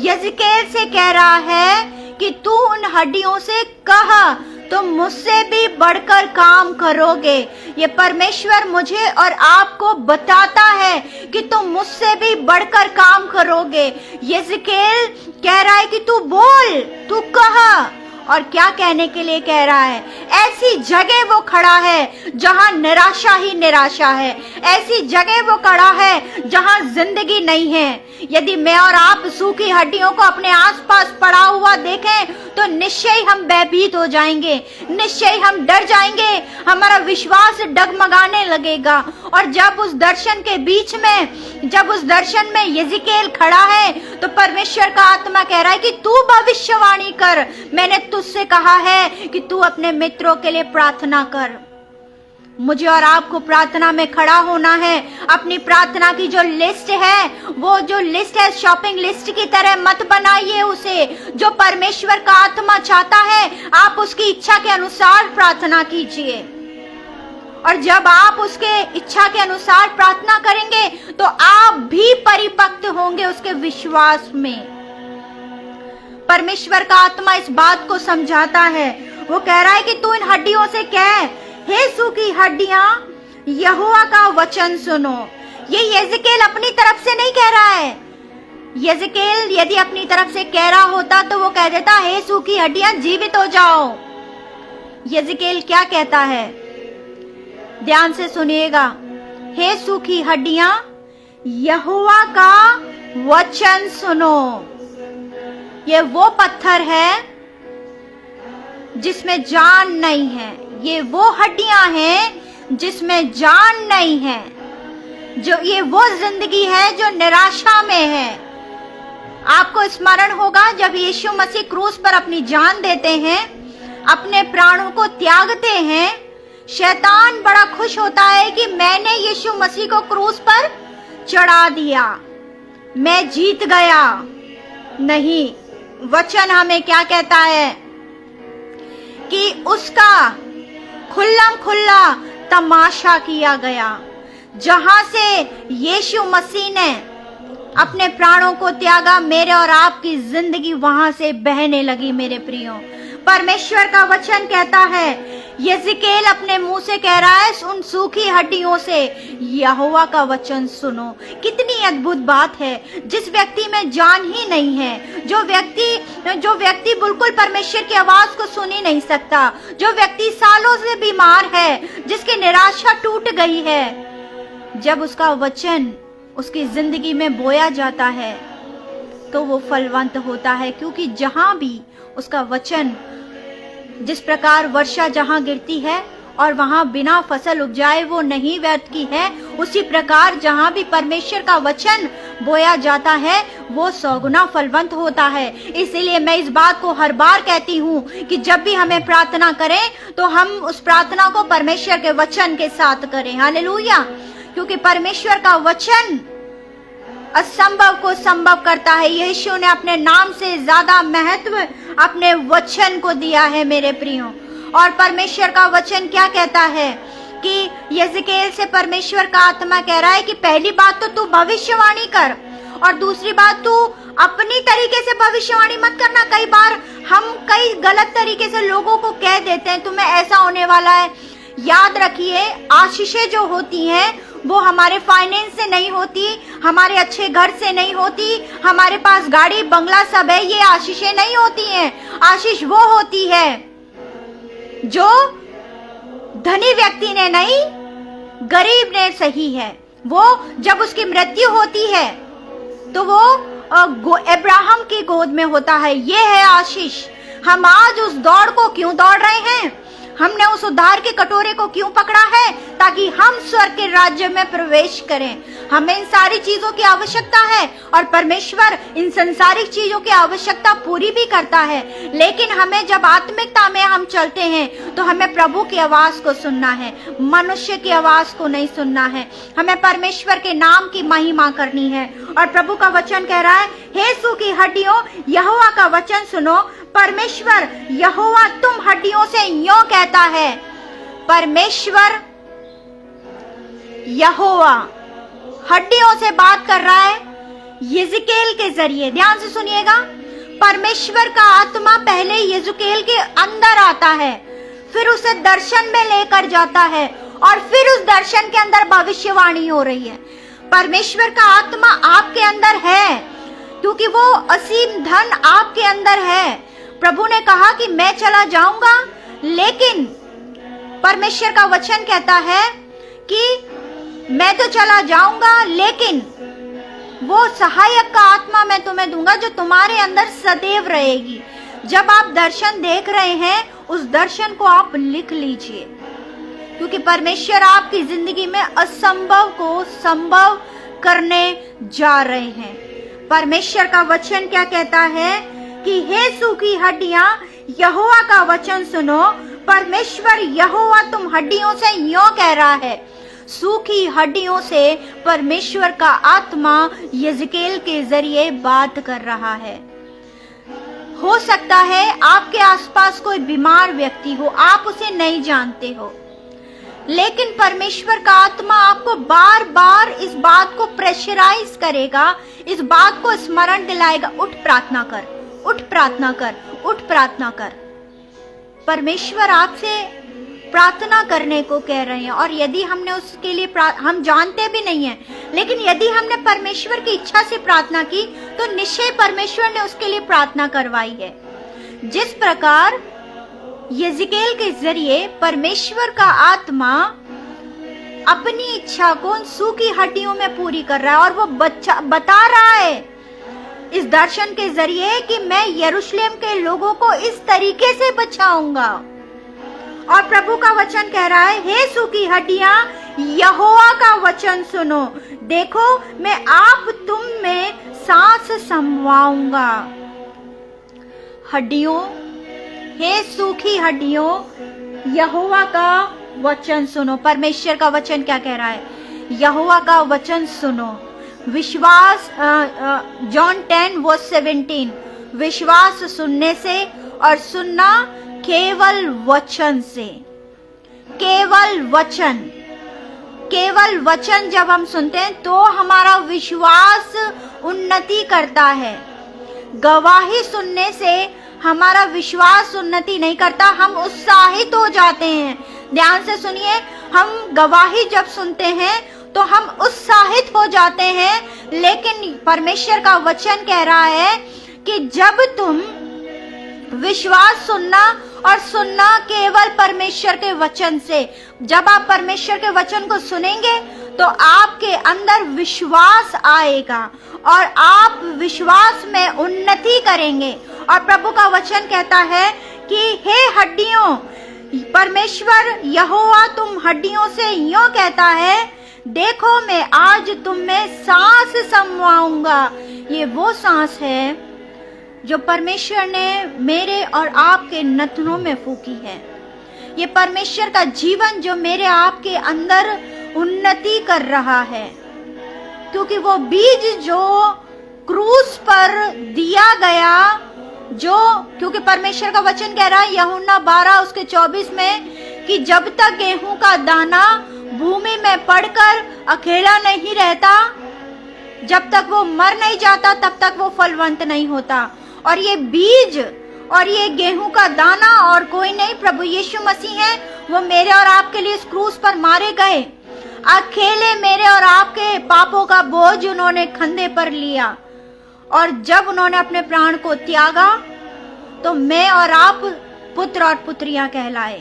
यिजकेल से कह रहा है कि तू उन हड्डियों से कहा, तुम मुझसे भी बढ़कर काम करोगे। ये परमेश्वर मुझे और आपको बताता है कि तुम मुझसे भी बढ़कर काम करोगे। यिजकेल कह रहा है कि तू बोल, तू कहा, और क्या कहने के लिए कह रहा है? ऐसी जगह वो खड़ा है जहां निराशा ही निराशा है, ऐसी जगह वो खड़ा है जहां जिंदगी नहीं है। यदि मैं और आप सूखी हड्डियों को अपने आसपास पड़ा हुआ देखें तो निश्चय हम भयभीत हो जाएंगे, निश्चय हम डर जाएंगे, हमारा विश्वास डगमगाने लगेगा। और जब उस दर्शन के बीच में, जब उस दर्शन में यिजकेल खड़ा है तो परमेश्वर का आत्मा कह रहा है कि तू भविष्यवाणी कर। मैंने तुझसे कहा है कि तू अपने मित्रों के लिए प्रार्थना कर। मुझे और आपको प्रार्थना में खड़ा होना है। अपनी प्रार्थना की जो लिस्ट है, वो जो लिस्ट है शॉपिंग लिस्ट की तरह मत बनाइए उसे। जो परमेश्वर का आत्मा चाहता है आप उसकी इच्छा के अनुसार प्रार्थना कीजिए, और जब आप उसके इच्छा के अनुसार प्रार्थना करेंगे तो आप भी परिपक्व होंगे उसके विश्वास में। परमेश्वर का आत्मा इस बात को समझाता है। वो कह रहा है कि तू इन हड्डियों से कह, हे सूखी हड्डियां, यहोवा का वचन सुनो। ये यिजकेल अपनी तरफ से नहीं कह रहा है। यिजकेल यदि अपनी तरफ से कह रहा होता तो वो कह देता, हे सूखी हड्डियां जीवित हो जाओ। यिजकेल क्या कहता है? ध्यान से सुनिएगा। हे सूखी हड्डियां, यहोवा का वचन सुनो। ये वो पत्थर है जिसमें जान नहीं है, ये वो हड्डियां हैं जिसमें जान नहीं है, जो ये वो जिंदगी है जो निराशा में है। आपको स्मरण होगा जब यीशु मसीह क्रूस पर अपनी जान देते हैं, अपने प्राणों को त्यागते हैं, शैतान बड़ा खुश होता है कि मैंने यीशु मसीह को क्रूस पर चढ़ा दिया, मैं जीत गया। नहीं, वचन हमें क्या कहता है कि उसका खुल्लम खुल्ला तमाशा किया गया। जहां से यीशु मसीह ने अपने प्राणों को त्यागा, मेरे और आपकी जिंदगी वहां से बहने लगी। मेरे प्रियो, परमेश्वर का वचन कहता है, यिजकेल अपने मुंह से कह रहा है, उन सूखी हड्डियों से यहोवा का वचन सुनो। कितनी अद्भुत बात है। जिस व्यक्ति में जान ही नहीं है, जो व्यक्ति बिल्कुल परमेश्वर की आवाज को सुन ही नहीं सकता, जो व्यक्ति सालों से बीमार है, जिसकी निराशा टूट गई है, जब उसका वचन उसकी जिंदगी में बोया जाता है तो वो फलवंत होता है। क्योंकि जहां भी उसका वचन, जिस प्रकार वर्षा जहां गिरती है और वहां बिना फसल उपजाए वो नहीं व्यर्थ की है, उसी प्रकार जहां भी परमेश्वर का वचन बोया जाता है वो 100 गुना फलवंत होता है। इसीलिए मैं इस बात को हर बार कहती हूँ कि जब भी हमें प्रार्थना करें तो हम उस प्रार्थना को परमेश्वर के वचन के साथ करें। हालेलुया। क्योंकि परमेश्वर का वचन असंभव को संभव करता है। यीशु ने अपने नाम से ज्यादा महत्व अपने वचन को दिया है मेरे प्रियो। और परमेश्वर का वचन क्या कहता है कि यिजकेल से परमेश्वर का आत्मा कह रहा है कि पहली बात तो तू भविष्यवाणी कर, और दूसरी बात तू अपनी तरीके से भविष्यवाणी मत करना। कई बार हम कई गलत तरीके से लोगों को कह देते हैं तुम्हें ऐसा होने वाला है। याद रखिए, आशीषें जो होती हैं वो हमारे फाइनेंस से नहीं होती, हमारे अच्छे घर से नहीं होती, हमारे पास गाड़ी बंगला सब है, ये आशीषें नहीं होती हैं। आशीष वो होती है जो धनी व्यक्ति ने नहीं, गरीब ने सही है। वो जब उसकी मृत्यु होती है तो वो अब्राहम की गोद में होता है। ये है आशीष। हम आज उस दौड़ को क्यों दौड़ रहे हैं? हमने उस उद्धार के कटोरे को क्यों पकड़ा है? ताकि हम स्वर्ग के राज्य में प्रवेश करें। हमें इन सारी चीजों की आवश्यकता है और परमेश्वर इन संसारिक चीजों की आवश्यकता पूरी भी करता है। लेकिन हमें जब आत्मिकता में हम चलते हैं तो हमें प्रभु की आवाज को सुनना है, मनुष्य की आवाज को नहीं सुनना है। हमें परमेश्वर के नाम की महिमा करनी है। और प्रभु का वचन कह रहा है, हे सूखी हड्डियों, यहोवा का वचन सुनो। परमेश्वर यहोवा तुम हड्डियों से यूं कहता है। परमेश्वर यहोवा हड्डियों से बात कर रहा है यिजकेल के जरिए। ध्यान से सुनिएगा। परमेश्वर का आत्मा पहले यिजकेल के अंदर आता है, फिर उसे दर्शन में लेकर जाता है और फिर उस दर्शन के अंदर भविष्यवाणी हो रही है। परमेश्वर का आत्मा आपके अंदर है क्योंकि वो असीम धन आपके अंदर है। प्रभु ने कहा कि मैं चला जाऊंगा, लेकिन परमेश्वर का वचन कहता है कि मैं तो चला जाऊंगा, लेकिन वो सहायक का आत्मा मैं तुम्हें दूंगा जो तुम्हारे अंदर सदैव रहेगी। जब आप दर्शन देख रहे हैं, उस दर्शन को आप लिख लीजिए, क्योंकि परमेश्वर आपकी जिंदगी में असंभव को संभव करने जा रहे हैं। परमेश्वर का वचन क्या कहता है कि हे सूखी हड्डियां, यहोवा का वचन सुनो। परमेश्वर यहोवा तुम हड्डियों से यूं कह रहा है। सूखी हड्डियों से परमेश्वर का आत्मा यिजकेल के जरिए बात कर रहा है। हो सकता है आपके आसपास कोई बीमार व्यक्ति हो, आप उसे नहीं जानते हो, लेकिन परमेश्वर का आत्मा आपको बार बार इस बात को प्रेशराइज करेगा, इस बात को स्मरण दिलाएगा, उठ प्रार्थना कर, उठ प्रार्थना कर, उठ प्रार्थना कर। परमेश्वर आपसे प्रार्थना करने को कह रहे हैं। और यदि हमने उसके लिए हम जानते भी नहीं हैं, लेकिन यदि हमने परमेश्वर की इच्छा से प्रार्थना की तो निश्चय परमेश्वर ने उसके लिए प्रार्थना करवाई है। जिस प्रकार यिजकेल के जरिए परमेश्वर का आत्मा अपनी इच्छा को उन सूखी हड्डियों में पूरी कर रहा है, और वो बता रहा है इस दर्शन के जरिए कि मैं यरूशलेम के लोगों को इस तरीके से बचाऊंगा। और प्रभु का वचन कह रहा है, हे सूखी हड्डियां, यहोवा का वचन सुनो। देखो, मैं आप तुम में सांस समवाऊंगा। हड्डियों, हे सूखी हड्डियों, यहोवा का वचन सुनो। परमेश्वर का वचन क्या कह रहा है? यहोवा का वचन सुनो। विश्वास, जॉन 10:17, विश्वास सुनने से और सुनना केवल वचन से। केवल वचन, केवल वचन जब हम सुनते हैं तो हमारा विश्वास उन्नति करता है। गवाही सुनने से हमारा विश्वास उन्नति नहीं करता, हम उत्साहित हो जाते हैं। ध्यान से सुनिए, हम गवाही जब सुनते हैं तो हम उत्साहित हो जाते हैं, लेकिन परमेश्वर का वचन कह रहा है कि जब तुम विश्वास सुनना, और सुनना केवल परमेश्वर के वचन से, जब आप परमेश्वर के वचन को सुनेंगे तो आपके अंदर विश्वास आएगा और आप विश्वास में उन्नति करेंगे। और प्रभु का वचन कहता है कि हे हड्डियों, परमेश्वर यहोवा तुम हड्डियों से यूं कहता है, देखो मैं आज तुम में सांस समवाऊंगा। ये वो सांस है जो परमेश्वर ने मेरे और आपके नथनों में फूकी है। ये परमेश्वर का जीवन जो मेरे आपके अंदर उन्नति कर रहा है, क्योंकि वो बीज जो क्रूस पर दिया गया, क्योंकि परमेश्वर का वचन कह रहा है यूहन्ना 12:24 में कि जब तक गेहूं का दाना भूमि में पड़कर अकेला नहीं रहता, जब तक वो मर नहीं जाता, तब तक वो फलवंत नहीं होता। और ये बीज और ये गेहूं का दाना और कोई नहीं, प्रभु यीशु मसीह है। वो मेरे और आपके लिए इस क्रूस पर मारे गए, अकेले मेरे और आपके पापों का बोझ उन्होंने कंधे पर लिया, और जब उन्होंने अपने प्राण को त्यागा तो मैं और आप पुत्र और पुत्रियां कहलाए।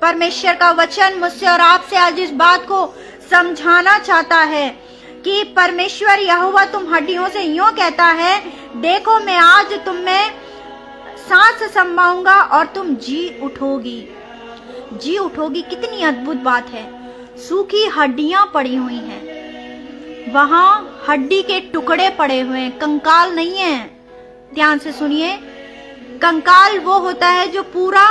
परमेश्वर का वचन मुझसे और आपसे आज इस बात को समझाना चाहता है कि परमेश्वर यहोवा तुम हड्डियों से यूं कहता है, देखो मैं आज तुम में सांस समवाऊंगा और तुम जी उठोगी। जी उठोगी, कितनी अद्भुत बात है। सूखी हड्डियां पड़ी हुई हैं, वहां हड्डी के टुकड़े पड़े हुए हैं, कंकाल नहीं है। ध्यान से सुनिए, कंकाल वो होता है जो पूरा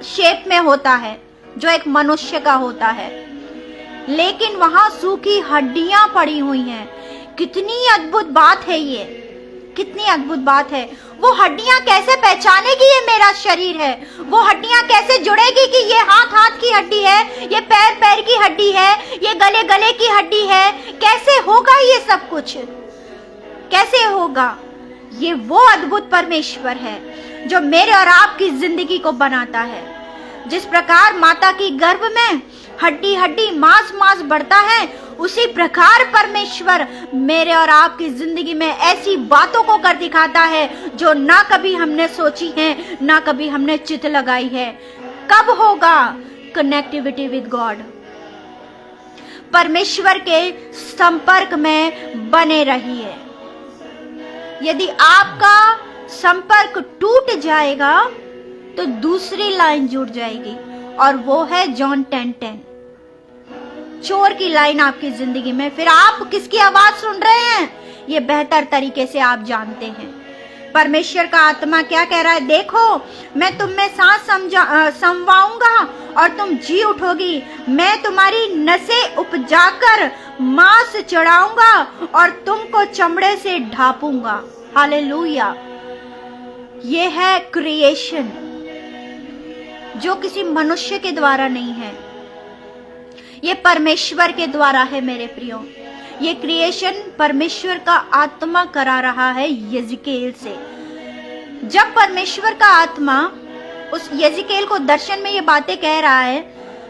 शेप में होता है, जो एक मनुष्य का होता है, लेकिन वहां सूखी हड्डियां पड़ी हुई हैं। कितनी अद्भुत बात है ये, कितनी अद्भुत बात है। वो हड्डियां कैसे पहचानेगी ये मेरा शरीर है? वो हड्डियां कैसे जुड़ेगी कि ये हाथ की हड्डी है, ये पैर की हड्डी है, ये गले की हड्डी है? कैसे होगा ये सब कुछ? कैसे होगा? ये वो अद्भुत परमेश्वर है जो मेरे और आपकी जिंदगी को बनाता है। जिस प्रकार माता की गर्भ में हड्डी हड्डी मांस बढ़ता है, उसी प्रकार परमेश्वर मेरे और आपकी जिंदगी में ऐसी बातों को कर दिखाता है जो ना कभी हमने सोची है, ना कभी हमने चित लगाई है। कब होगा? Connectivity with God. परमेश्वर के संपर्क में बने रहिए। यदि आपका संपर्क टूट जाएगा तो दूसरी लाइन जुड़ जाएगी, और वो है जॉन 10:10, चोर की लाइन आपकी जिंदगी में। फिर आप किसकी आवाज सुन रहे हैं? ये बेहतर तरीके से आप जानते हैं। परमेश्वर का आत्मा क्या कह रहा है? देखो मैं तुम में सांस समवाऊंगा और तुम जी उठोगी। मैं तुम्हारी नसें उपजाकर मांस चढ़ाऊंगा और तुमको चमड़े से ढापूंगा। हालेलुया। ये है क्रिएशन, जो किसी मनुष्य के द्वारा नहीं है, ये परमेश्वर के द्वारा है मेरे प्रियो। ये क्रिएशन परमेश्वर का आत्मा करा रहा है यजिकेल से। जब परमेश्वर का आत्मा उस यजिकेल को दर्शन में ये बातें कह रहा है,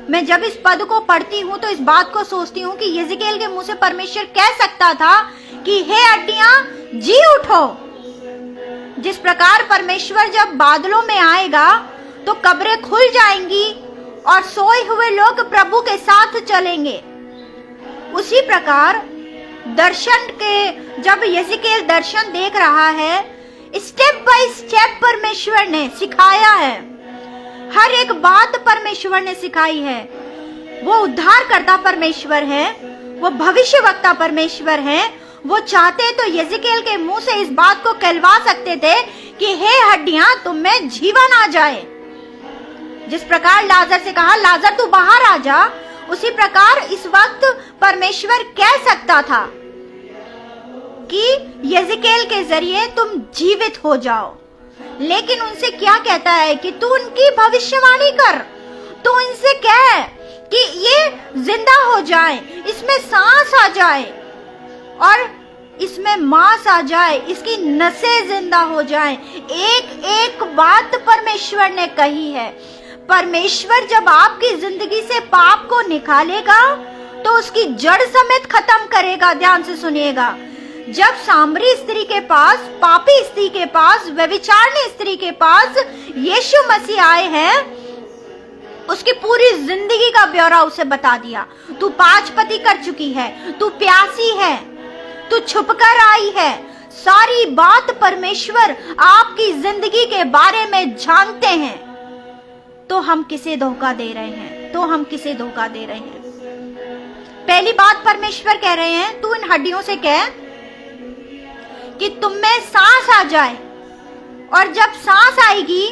मैं जब इस पद को पढ़ती हूँ तो इस बात को सोचती हूँ कि यजिकेल के मुंह से परमेश्वर कह सकता था कि हे हड्डियां जी उठो। जिस प्रकार परमेश्वर जब बादलों में आएगा तो कब्रें खुल जाएंगी और सोए हुए लोग प्रभु के साथ चलेंगे, उसी प्रकार दर्शन के जब यजिकेल दर्शन देख रहा है, स्टेप बाय स्टेप परमेश्वर ने सिखाया है। हर एक बात परमेश्वर ने सिखाई है। वो उद्धारकर्ता परमेश्वर है, वो भविष्यवक्ता परमेश्वर है। वो चाहते तो यजिकेल के मुंह से इस बात को कहलवा सकते थे कि हे हड्डियां तुम में जीवन आ जाए। जिस प्रकार लाजर से कहा लाजर तू बाहर आ जा, उसी प्रकार इस वक्त परमेश्वर कह सकता था कि यजिकेल के जरिए तुम जीवित हो जाओ। लेकिन उनसे क्या कहता है कि तू उनकी भविष्यवाणी कर, तू इनसे कह कि ये जिंदा हो जाए, इसमें सांस आ जाए और इसमें मांस आ जाए, इसकी नसें जिंदा हो जाएं। एक एक बात परमेश्वर ने कही है। परमेश्वर जब आपकी जिंदगी से पाप को निकालेगा तो उसकी जड़ समेत खत्म करेगा। ध्यान से सुनिएगा, जब सामरी स्त्री के पास, पापी स्त्री के पास, व्यभिचारिणी स्त्री के पास यीशु मसीह आए हैं, उसकी पूरी जिंदगी का ब्यौरा उसे बता दिया। तू 5 पति कर चुकी है, तू प्यासी है, तू छुपकर आई है। सारी बात परमेश्वर आपकी जिंदगी के बारे में जानते हैं। तो हम किसे धोखा दे रहे हैं? तो हम किसे धोखा दे रहे हैं? पहली बात परमेश्वर कह रहे हैं, तू इन हड्डियों से कह कि तुम में सांस आ जाए। और जब सांस आएगी,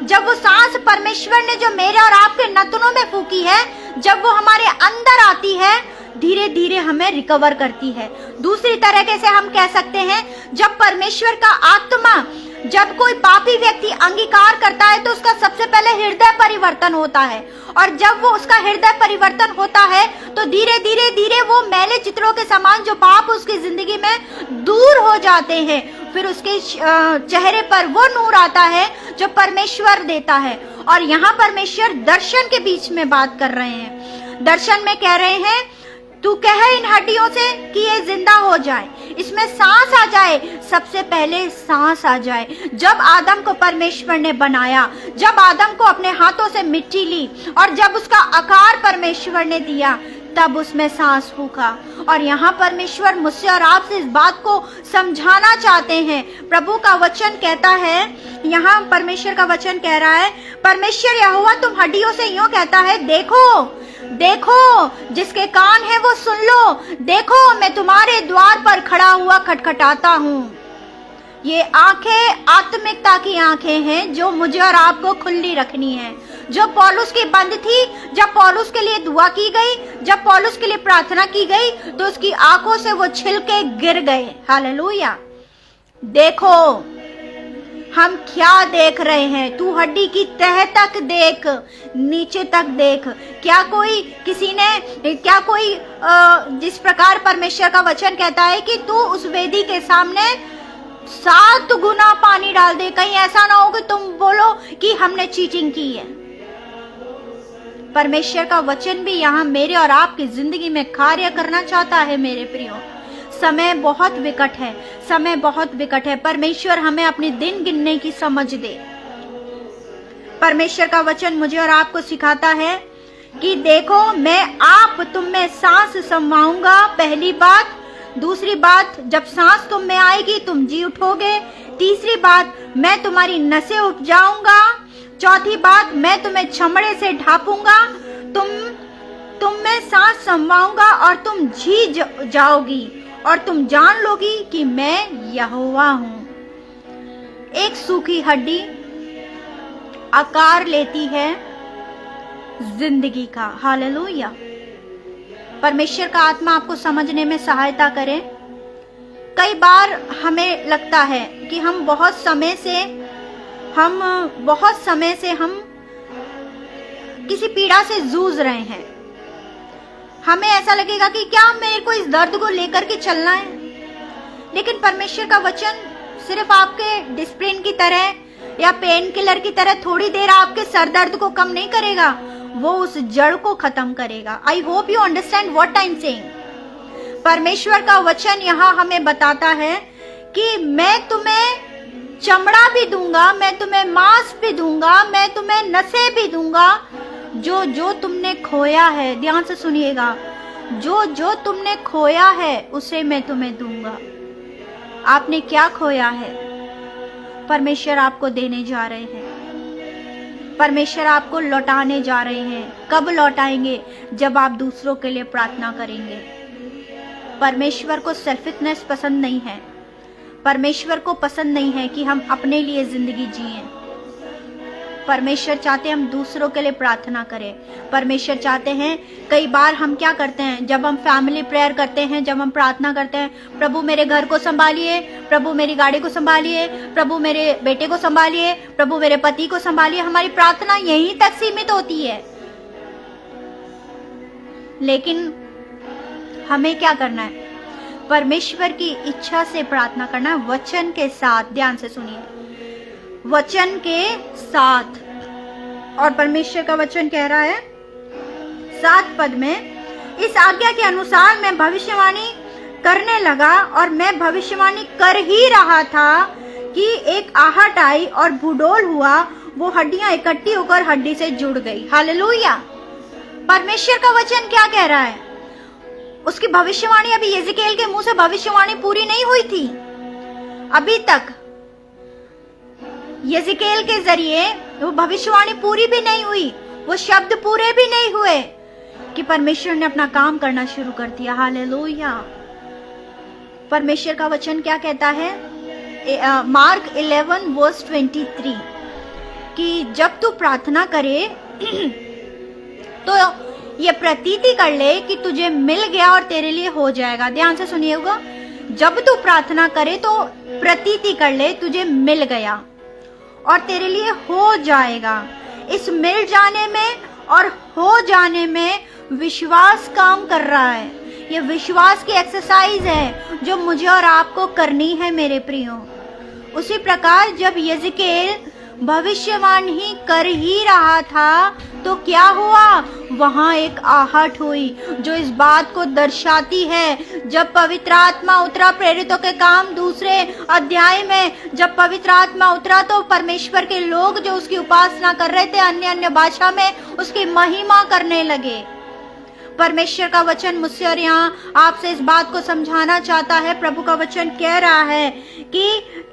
जब वो सांस परमेश्वर ने जो मेरे और आपके नथनों में फूकी है, जब वो हमारे अंदर आती है, धीरे धीरे हमें रिकवर करती है। दूसरी तरीके से हम कह सकते हैं, जब परमेश्वर का आत्मा, जब कोई पापी व्यक्ति अंगीकार करता है तो उसका सबसे पहले हृदय परिवर्तन होता है। और जब वो उसका हृदय परिवर्तन होता है तो धीरे धीरे धीरे वो मैले चित्रों के समान जो पाप उसकी जिंदगी में दूर हो जाते हैं। फिर उसके चेहरे पर वो नूर आता है जो परमेश्वर देता है। और यहाँ परमेश्वर दर्शन के बीच में बात कर रहे हैं। दर्शन में कह रहे हैं, तू कह इन हड्डियों से कि ये जिंदा हो जाए, इसमें सांस आ जाए। सबसे पहले सांस आ जाए। जब आदम को परमेश्वर ने बनाया, जब आदम को अपने हाथों से मिट्टी ली और जब उसका आकार परमेश्वर ने दिया, तब उसमें सांस फूका। और यहाँ परमेश्वर मुझसे और आपसे इस बात को समझाना चाहते हैं। प्रभु का वचन कहता है, यहाँ परमेश्वर का वचन कह रहा है, परमेश्वर यहोवा तुम हड्डियों से यूं कहता है, देखो देखो, जिसके कान है वो सुन लो। देखो, मैं तुम्हारे द्वार पर खड़ा हुआ खटखटाता हूँ। ये आंखें आत्मिकता की आंखें हैं जो मुझे और आपको खुली रखनी है। जो पौलुस की बंद थी, जब पौलुस के लिए दुआ की गई, जब पौलुस के लिए प्रार्थना की गई, तो उसकी आंखों से वो छिलके गिर गए। हालेलुया। देखो हम क्या देख रहे हैं, तू हड्डी की तह तक देख, नीचे तक देख। क्या कोई जिस प्रकार परमेश्वर का वचन कहता है कि तू उस वेदी के सामने 7 गुना पानी डाल दे, कहीं ऐसा ना हो कि तुम बोलो कि हमने चीटिंग की है। परमेश्वर का वचन भी यहाँ मेरे और आपकी जिंदगी में कार्य करना चाहता है। मेरे प्रियो, समय बहुत विकट है, समय बहुत विकट है। परमेश्वर हमें अपने दिन गिनने की समझ दे। परमेश्वर का वचन मुझे और आपको सिखाता है कि देखो, मैं आप तुम में सांस समाऊंगा, पहली बात। दूसरी बात, जब सांस तुम में आएगी तुम जी उठोगे। तीसरी बात, मैं तुम्हारी नसें उपजाऊंगा। चौथी बात, मैं तुम्हें चमड़े से ढापूंगा। तुम में सांस समाऊंगा और तुम जी जाओगी और तुम जान लोगी कि मैं यहोवा हूं। एक सूखी हड्डी आकार लेती है जिंदगी का। हालेलुया। परमेश्वर का आत्मा आपको समझने में सहायता करे। कई बार हमें लगता है कि हम बहुत समय से हम किसी पीड़ा से जूझ रहे हैं। हमें ऐसा लगेगा कि क्या मेरे को इस दर्द को लेकर के चलना है। लेकिन परमेश्वर का वचन सिर्फ आपके डिस्प्रिन की तरह या पेन किलर की तरह थोड़ी देर आपके सर दर्द को कम नहीं करेगा, वो उस जड़ को खत्म करेगा। I hope you understand what I am saying. परमेश्वर का वचन यहाँ हमें बताता है कि मैं तुम्हें चमड़ा भी दूंगा, मैं तुम्हें मांस भी दूंगा, मैं तुम्हें नसें भी दूंगा। जो जो तुमने खोया है, ध्यान से सुनिएगा, जो जो तुमने खोया है उसे मैं तुम्हें दूंगा। आपने क्या खोया है, परमेश्वर आपको देने जा रहे हैं। परमेश्वर आपको लौटाने जा रहे हैं। कब लौटाएंगे? जब आप दूसरों के लिए प्रार्थना करेंगे। परमेश्वर को सेल्फिशनेस पसंद नहीं है। परमेश्वर को पसंद नहीं है कि हम अपने लिए जिंदगी जिएं। परमेश्वर चाहते हैं हम दूसरों के लिए प्रार्थना करें। परमेश्वर चाहते हैं, कई बार हम क्या करते हैं, जब हम फैमिली प्रेयर करते हैं, जब हम प्रार्थना करते हैं, प्रभु मेरे घर को संभालिए, प्रभु मेरी गाड़ी को संभालिए, प्रभु मेरे बेटे को संभालिए, प्रभु मेरे पति को संभालिए। हमारी प्रार्थना यहीं तक सीमित होती है। लेकिन हमें क्या करना है? परमेश्वर की इच्छा से प्रार्थना करना, वचन के साथ। ध्यान से सुनिए, वचन के साथ। और परमेश्वर का वचन कह रहा है 7 पद में, इस आज्ञा के अनुसार मैं भविष्यवाणी करने लगा और मैं भविष्यवाणी कर ही रहा था कि एक आहट आई और भूडोल हुआ, वो हड्डियां इकट्ठी होकर हड्डी से जुड़ गई। हालेलुया। परमेश्वर का वचन क्या कह रहा है? उसकी भविष्यवाणी, अभी यिजकेल के मुंह से भविष्यवाणी पूरी नहीं हुई थी। अभी तक यिजकेल के जरिए वो भविष्यवाणी पूरी भी नहीं हुई, वो शब्द पूरे भी नहीं हुए कि परमेश्वर ने अपना काम करना शुरू कर दिया। हालेलुया। परमेश्वर का वचन क्या कहता है? मार्क 11:23 कि जब तू प्रार्थना करे तो ये प्रतीति कर ले कि तुझे मिल गया और तेरे लिए हो जाएगा। ध्यान से सुनिएगा, जब तू प्रार्थना करे तो प्रतीति कर ले तुझे मिल गया और तेरे लिए हो जाएगा। इस मिल जाने में और हो जाने में विश्वास काम कर रहा है। ये विश्वास की एक्सरसाइज है जो मुझे और आपको करनी है मेरे प्रियो। उसी प्रकार जब यिजकेल भविष्यवाणी कर ही रहा था तो क्या हुआ? वहां एक आहट हुई जो इस बात को दर्शाती है, जब पवित्र आत्मा उतरा, प्रेरितों के काम 2 अध्याय में जब पवित्र आत्मा उतरा तो परमेश्वर के लोग जो उसकी उपासना कर रहे थे अन्य अन्य भाषा में उसकी महिमा करने लगे। परमेश्वर का वचन मुझसे और यहाँ आपसे इस बात को समझाना चाहता है। प्रभु का वचन कह रहा है कि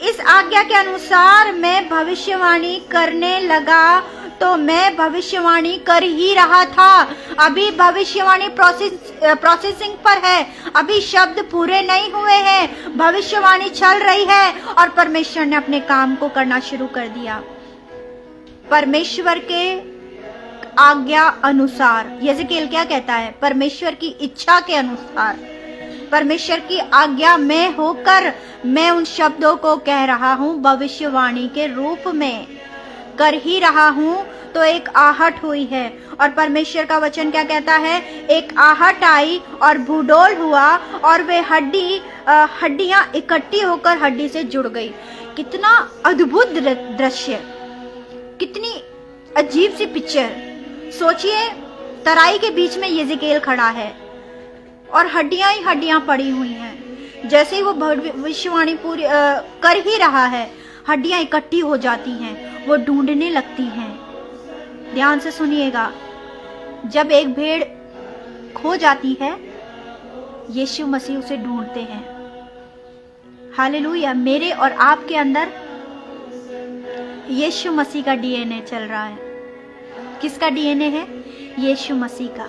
इस आज्ञा के अनुसार मैं भविष्यवाणी करने लगा, तो मैं भविष्यवाणी कर ही रहा था। अभी भविष्यवाणी प्रोसेसिंग पर है, अभी शब्द पूरे नहीं हुए हैं, भविष्यवाणी चल रही है और परमेश्वर ने अपने काम को करना शुरू कर दिया। परमेश्वर के आज्ञा अनुसार, यिजकेल क्या कहता है? परमेश्वर की इच्छा के अनुसार, परमेश्वर की आज्ञा में होकर मैं उन शब्दों को कह रहा हूँ, भविष्यवाणी के रूप में कर ही रहा हूँ। तो एक आहट हुई है और परमेश्वर का वचन क्या कहता है? एक आहट आई और भूडोल हुआ और वे हड्डियां इकट्ठी होकर हड्डी से जुड़ गई। कितना अद्भुत दृश्य, कितनी अजीब सी पिक्चर। सोचिए, तराई के बीच में यिजकेल खड़ा है और हड्डियां ही हड्डियां पड़ी हुई हैं। जैसे ही वो भविष्यवाणी पूरी कर ही रहा है, हड्डियां इकट्ठी हो जाती हैं, वो ढूंढने लगती हैं। ध्यान से सुनिएगा, जब एक भेड़ खो जाती है, यीशु मसीह उसे ढूंढते हैं। हालेलुया। मेरे और आपके अंदर यीशु मसीह का डीएनए चल रहा है। किसका डीएनए है? यीशु मसीह का।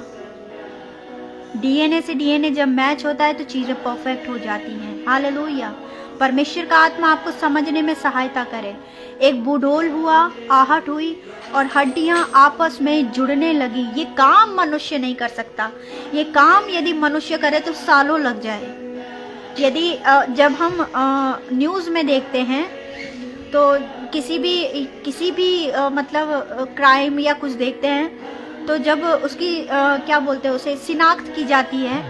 डीएनए से डीएनए जब मैच होता है तो चीजें परफेक्ट हो जाती हैं। हालेलुया। परमेश्वर का आत्मा आपको समझने में सहायता करे। एक बुडोल हुआ, आहट हुई और हड्डियां आपस में जुड़ने लगी। ये काम मनुष्य नहीं कर सकता। ये काम यदि मनुष्य करे तो सालों लग जाए। यदि जब हम न्यूज़ में देखते हैं तो किसी भी मतलब क्राइम या कुछ देखते हैं तो जब उसकी क्या बोलते हैं, उसे शिनाख्त की जाती है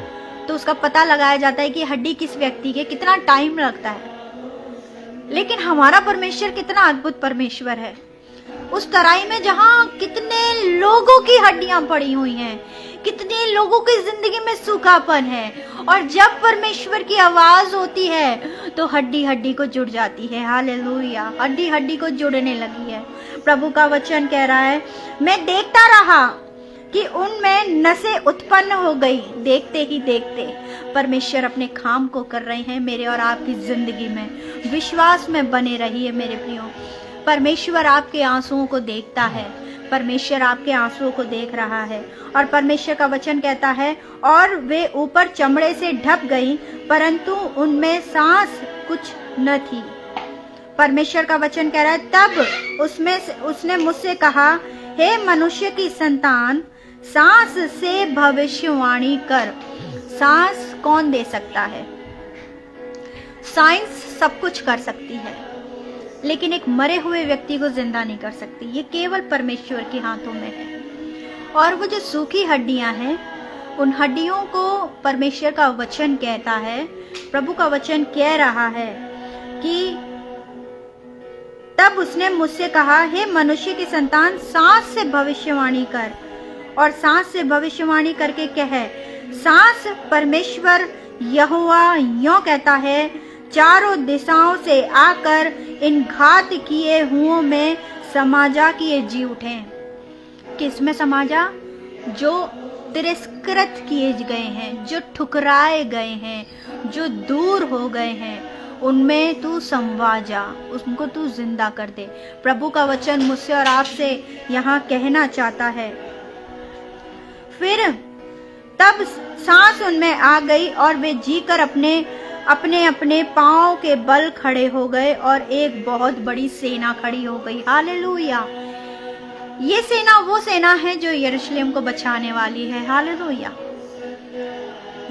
तो उसका पता लगाया जाता है कि हड्डी किस व्यक्ति के, कितना टाइम लगता है। लेकिन हमारा परमेश्वर कितना अद्भुत परमेश्वर है। उस तराई में जहाँ कितने लोगों की हड्डियां पड़ी हुई हैं, कितने लोगों की जिंदगी में सूखापन है, और जब परमेश्वर की आवाज होती है तो हड्डी हड्डी को जुड़ जाती है। हालेलुया। हड्डी हड्डी को जुड़ने लगी है। प्रभु का वचन कह रहा है, मैं देखता रहा कि उनमें नसें उत्पन्न हो गई। देखते ही देखते परमेश्वर अपने काम को कर रहे हैं मेरे और आपकी जिंदगी में। विश्वास में बने रहिए मेरे प्रियो। परमेश्वर आपके आंसुओं को देखता है, परमेश्वर आपके आंसुओं को देख रहा है। और परमेश्वर का वचन कहता है, और वे ऊपर चमड़े से ढक गई परंतु उनमें सांस कुछ न थी। परमेश्वर का वचन कह रहा है, तब उसने मुझसे कहा, हे मनुष्य की संतान, सांस से भविष्यवाणी कर। सांस कौन दे सकता है? साइंस सब कुछ कर सकती है, लेकिन एक मरे हुए व्यक्ति को जिंदा नहीं कर सकती। ये केवल परमेश्वर के हाथों में है। और वो जो सूखी हड्डियां हैं उन हड्डियों को परमेश्वर का वचन कहता है, प्रभु का वचन कह रहा है कि तब उसने मुझसे कहा, हे मनुष्य की संतान, सांस से भविष्यवाणी कर और सांस से भविष्यवाणी करके कह, सांस परमेश्वर यहोवा यों कहता है, चारों दिशाओं से आकर इन घात किए हुओं में समा जा कि ये जी उठें। किसमें समा जा? जो तिरस्कृत किए गए हैं, जो ठुकराए गए हैं, जो दूर हो गए हैं, उनमें तू समवा जा, उनको तू जिंदा कर दे। प्रभु का वचन मुझसे और आपसे यहाँ कहना चाहता है। फिर तब सांस उनमें आ गई और वे जीकर अपने अपने पांव के बल खड़े हो गए और एक बहुत बड़ी सेना खड़ी हो गई। हालेलुया। ये सेना वो सेना है जो यरूशलेम को बचाने वाली है। हालेलुया।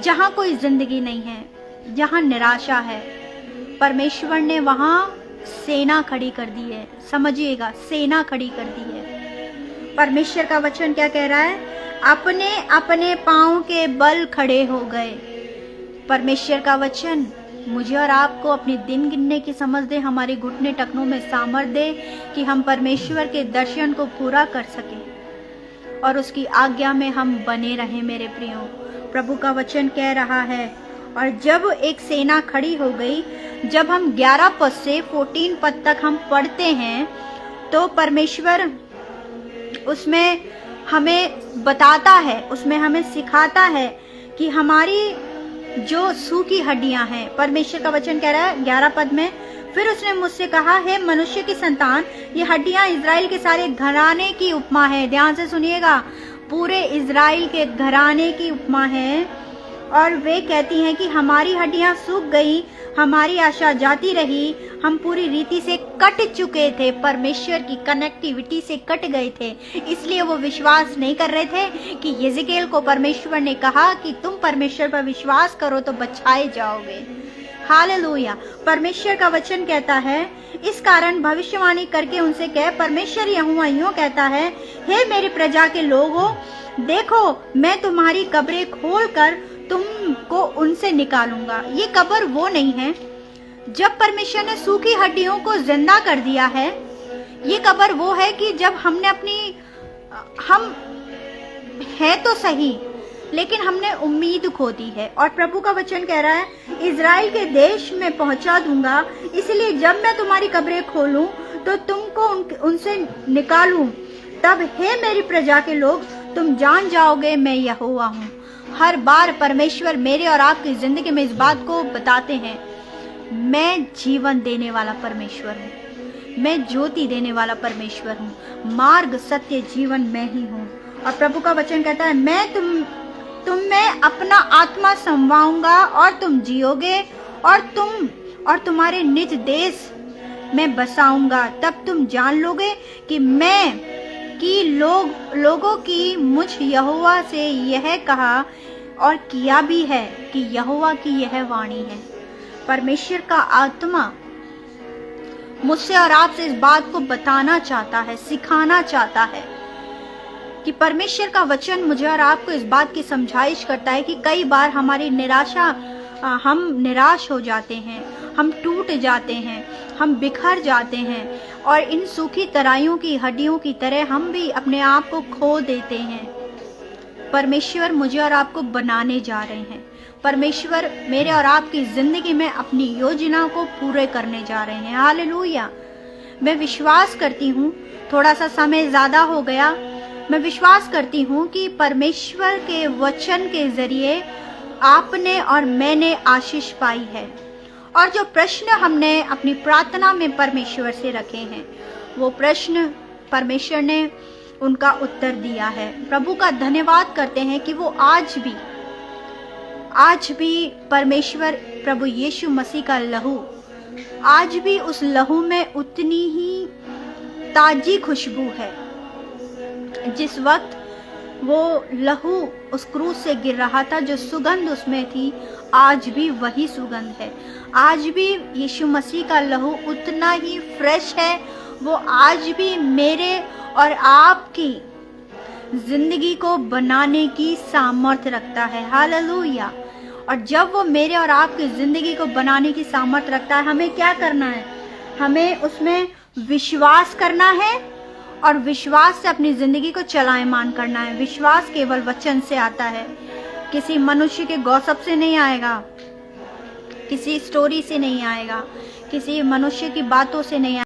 जहां कोई जिंदगी नहीं है, जहां निराशा है, परमेश्वर ने वहां सेना खड़ी कर दी है। समझिएगा, सेना खड़ी कर दी है। परमेश्वर का वचन क्या कह रहा है? अपने अपने पांव के बल खड़े हो गए। परमेश्वर का वचन मुझे और आपको अपने दिन गिनने की समझ दे, हमारे घुटने टखनों में सामर्थ दे कि हम परमेश्वर के दर्शन को पूरा कर सकें और उसकी आज्ञा में हम बने रहें। मेरे प्रियो, प्रभु का वचन कह रहा है, और जब एक सेना खड़ी हो गई, जब हम 11 पद से 14 पद तक हम पढ़ते हैं तो परमेश्वर उसमें हमें बताता है, उसमें हमें सिखाता है कि हमारी जो सूखी हड्डियां हैं, परमेश्वर का वचन कह रहा है 11 पद में, फिर उसने मुझसे कहा, हे मनुष्य की संतान, ये हड्डियां इजराइल के सारे घराने की उपमा है। ध्यान से सुनिएगा, पूरे इजराइल के घराने की उपमा है। और वे कहती हैं कि हमारी हड्डियां सूख गई, हमारी आशा जाती रही, हम पूरी रीति से कट चुके थे, परमेश्वर की कनेक्टिविटी से कट गए थे। इसलिए वो विश्वास नहीं कर रहे थे कि यिजकेल को परमेश्वर ने कहा कि तुम परमेश्वर पर विश्वास करो तो बचाए जाओगे। हालेलुया। परमेश्वर का वचन कहता है, इस कारण भविष्यवाणी करके उनसे कह, परमेश्वर यहोवा यूं कहता है, हे मेरी प्रजा के लोगों, देखो मैं तुम्हारी कब्रें खोलकर तुमको उनसे निकालूंगा। ये कब्र वो नहीं है जब परमेश्वर ने सूखी हड्डियों को जिंदा कर दिया है। ये कब्र वो है कि जब हमने हम है तो सही, लेकिन हमने उम्मीद खो दी है। और प्रभु का वचन कह रहा है, इजराइल के देश में पहुंचा दूंगा, इसलिए जब मैं तुम्हारी कब्रें खोलूं तो तुमको उनसे निकालूं, तब हे मेरी प्रजा के लोग, तुम जान जाओगे मैं यहोवा हूँ। हर बार परमेश्वर मेरे और आपकी जिंदगी में इस बात को बताते हैं, मैं जीवन देने वाला परमेश्वर हूँ, मैं ज्योति देने वाला परमेश्वर हूँ, मार्ग सत्य जीवन मैं ही हूँ। और प्रभु का वचन कहता है, मैं तुम में अपना आत्मा समवाऊंगा और तुम जियोगे और तुम्हारे निज देश में बसाऊंगा। तब तुम जान लोगे कि लोगों की मुझ यहोवा से यह कहा और किया भी है कि यहोवा की यह वाणी है। परमेश्वर का आत्मा मुझसे और आपसे इस बात को बताना चाहता है, सिखाना चाहता है कि परमेश्वर का वचन मुझे और आपको इस बात की समझाइश करता है कि कई बार हमारी हम निराश हो जाते हैं, हम टूट जाते हैं, हम बिखर जाते हैं और इन सूखी तराइयों की हड्डियों की तरह हम भी अपने आप को खो देते हैं। परमेश्वर मुझे और आपको बनाने जा रहे हैं। परमेश्वर मेरे और आपकी जिंदगी में अपनी योजना को पूरे करने जा रहे हैं। हालेलुया। मैं विश्वास करती हूँ, थोड़ा सा समय ज्यादा हो गया, मैं विश्वास करती हूँ कि परमेश्वर के वचन के जरिए आपने और मैंने आशीष पाई है। और जो प्रश्न हमने अपनी प्रार्थना में परमेश्वर से रखे हैं, वो प्रश्न परमेश्वर ने उनका उत्तर दिया है। प्रभु का धन्यवाद करते हैं कि वो आज भी परमेश्वर प्रभु यीशु मसीह का लहू, आज भी उस लहू में उतनी ही ताजी खुशबू है। जिस वक्त वो लहू उस क्रूस से गिर रहा था, जो सुगंध उसमें थी, आज भी वही सुगंध है। आज भी यीशु मसीह का लहू उतना ही फ्रेश है। वो आज भी मेरे और आपकी जिंदगी को बनाने की सामर्थ्य रखता है। हालेलुया। और जब वो मेरे और आपकी जिंदगी को बनाने की सामर्थ्य रखता है, हमें क्या करना है? हमें उसमें विश्वास करना है और विश्वास से अपनी जिंदगी को चलायमान करना है। विश्वास केवल वचन से आता है, किसी मनुष्य के गॉसिप से नहीं आएगा, किसी स्टोरी से नहीं आएगा, किसी मनुष्य की बातों से नहीं आएगा।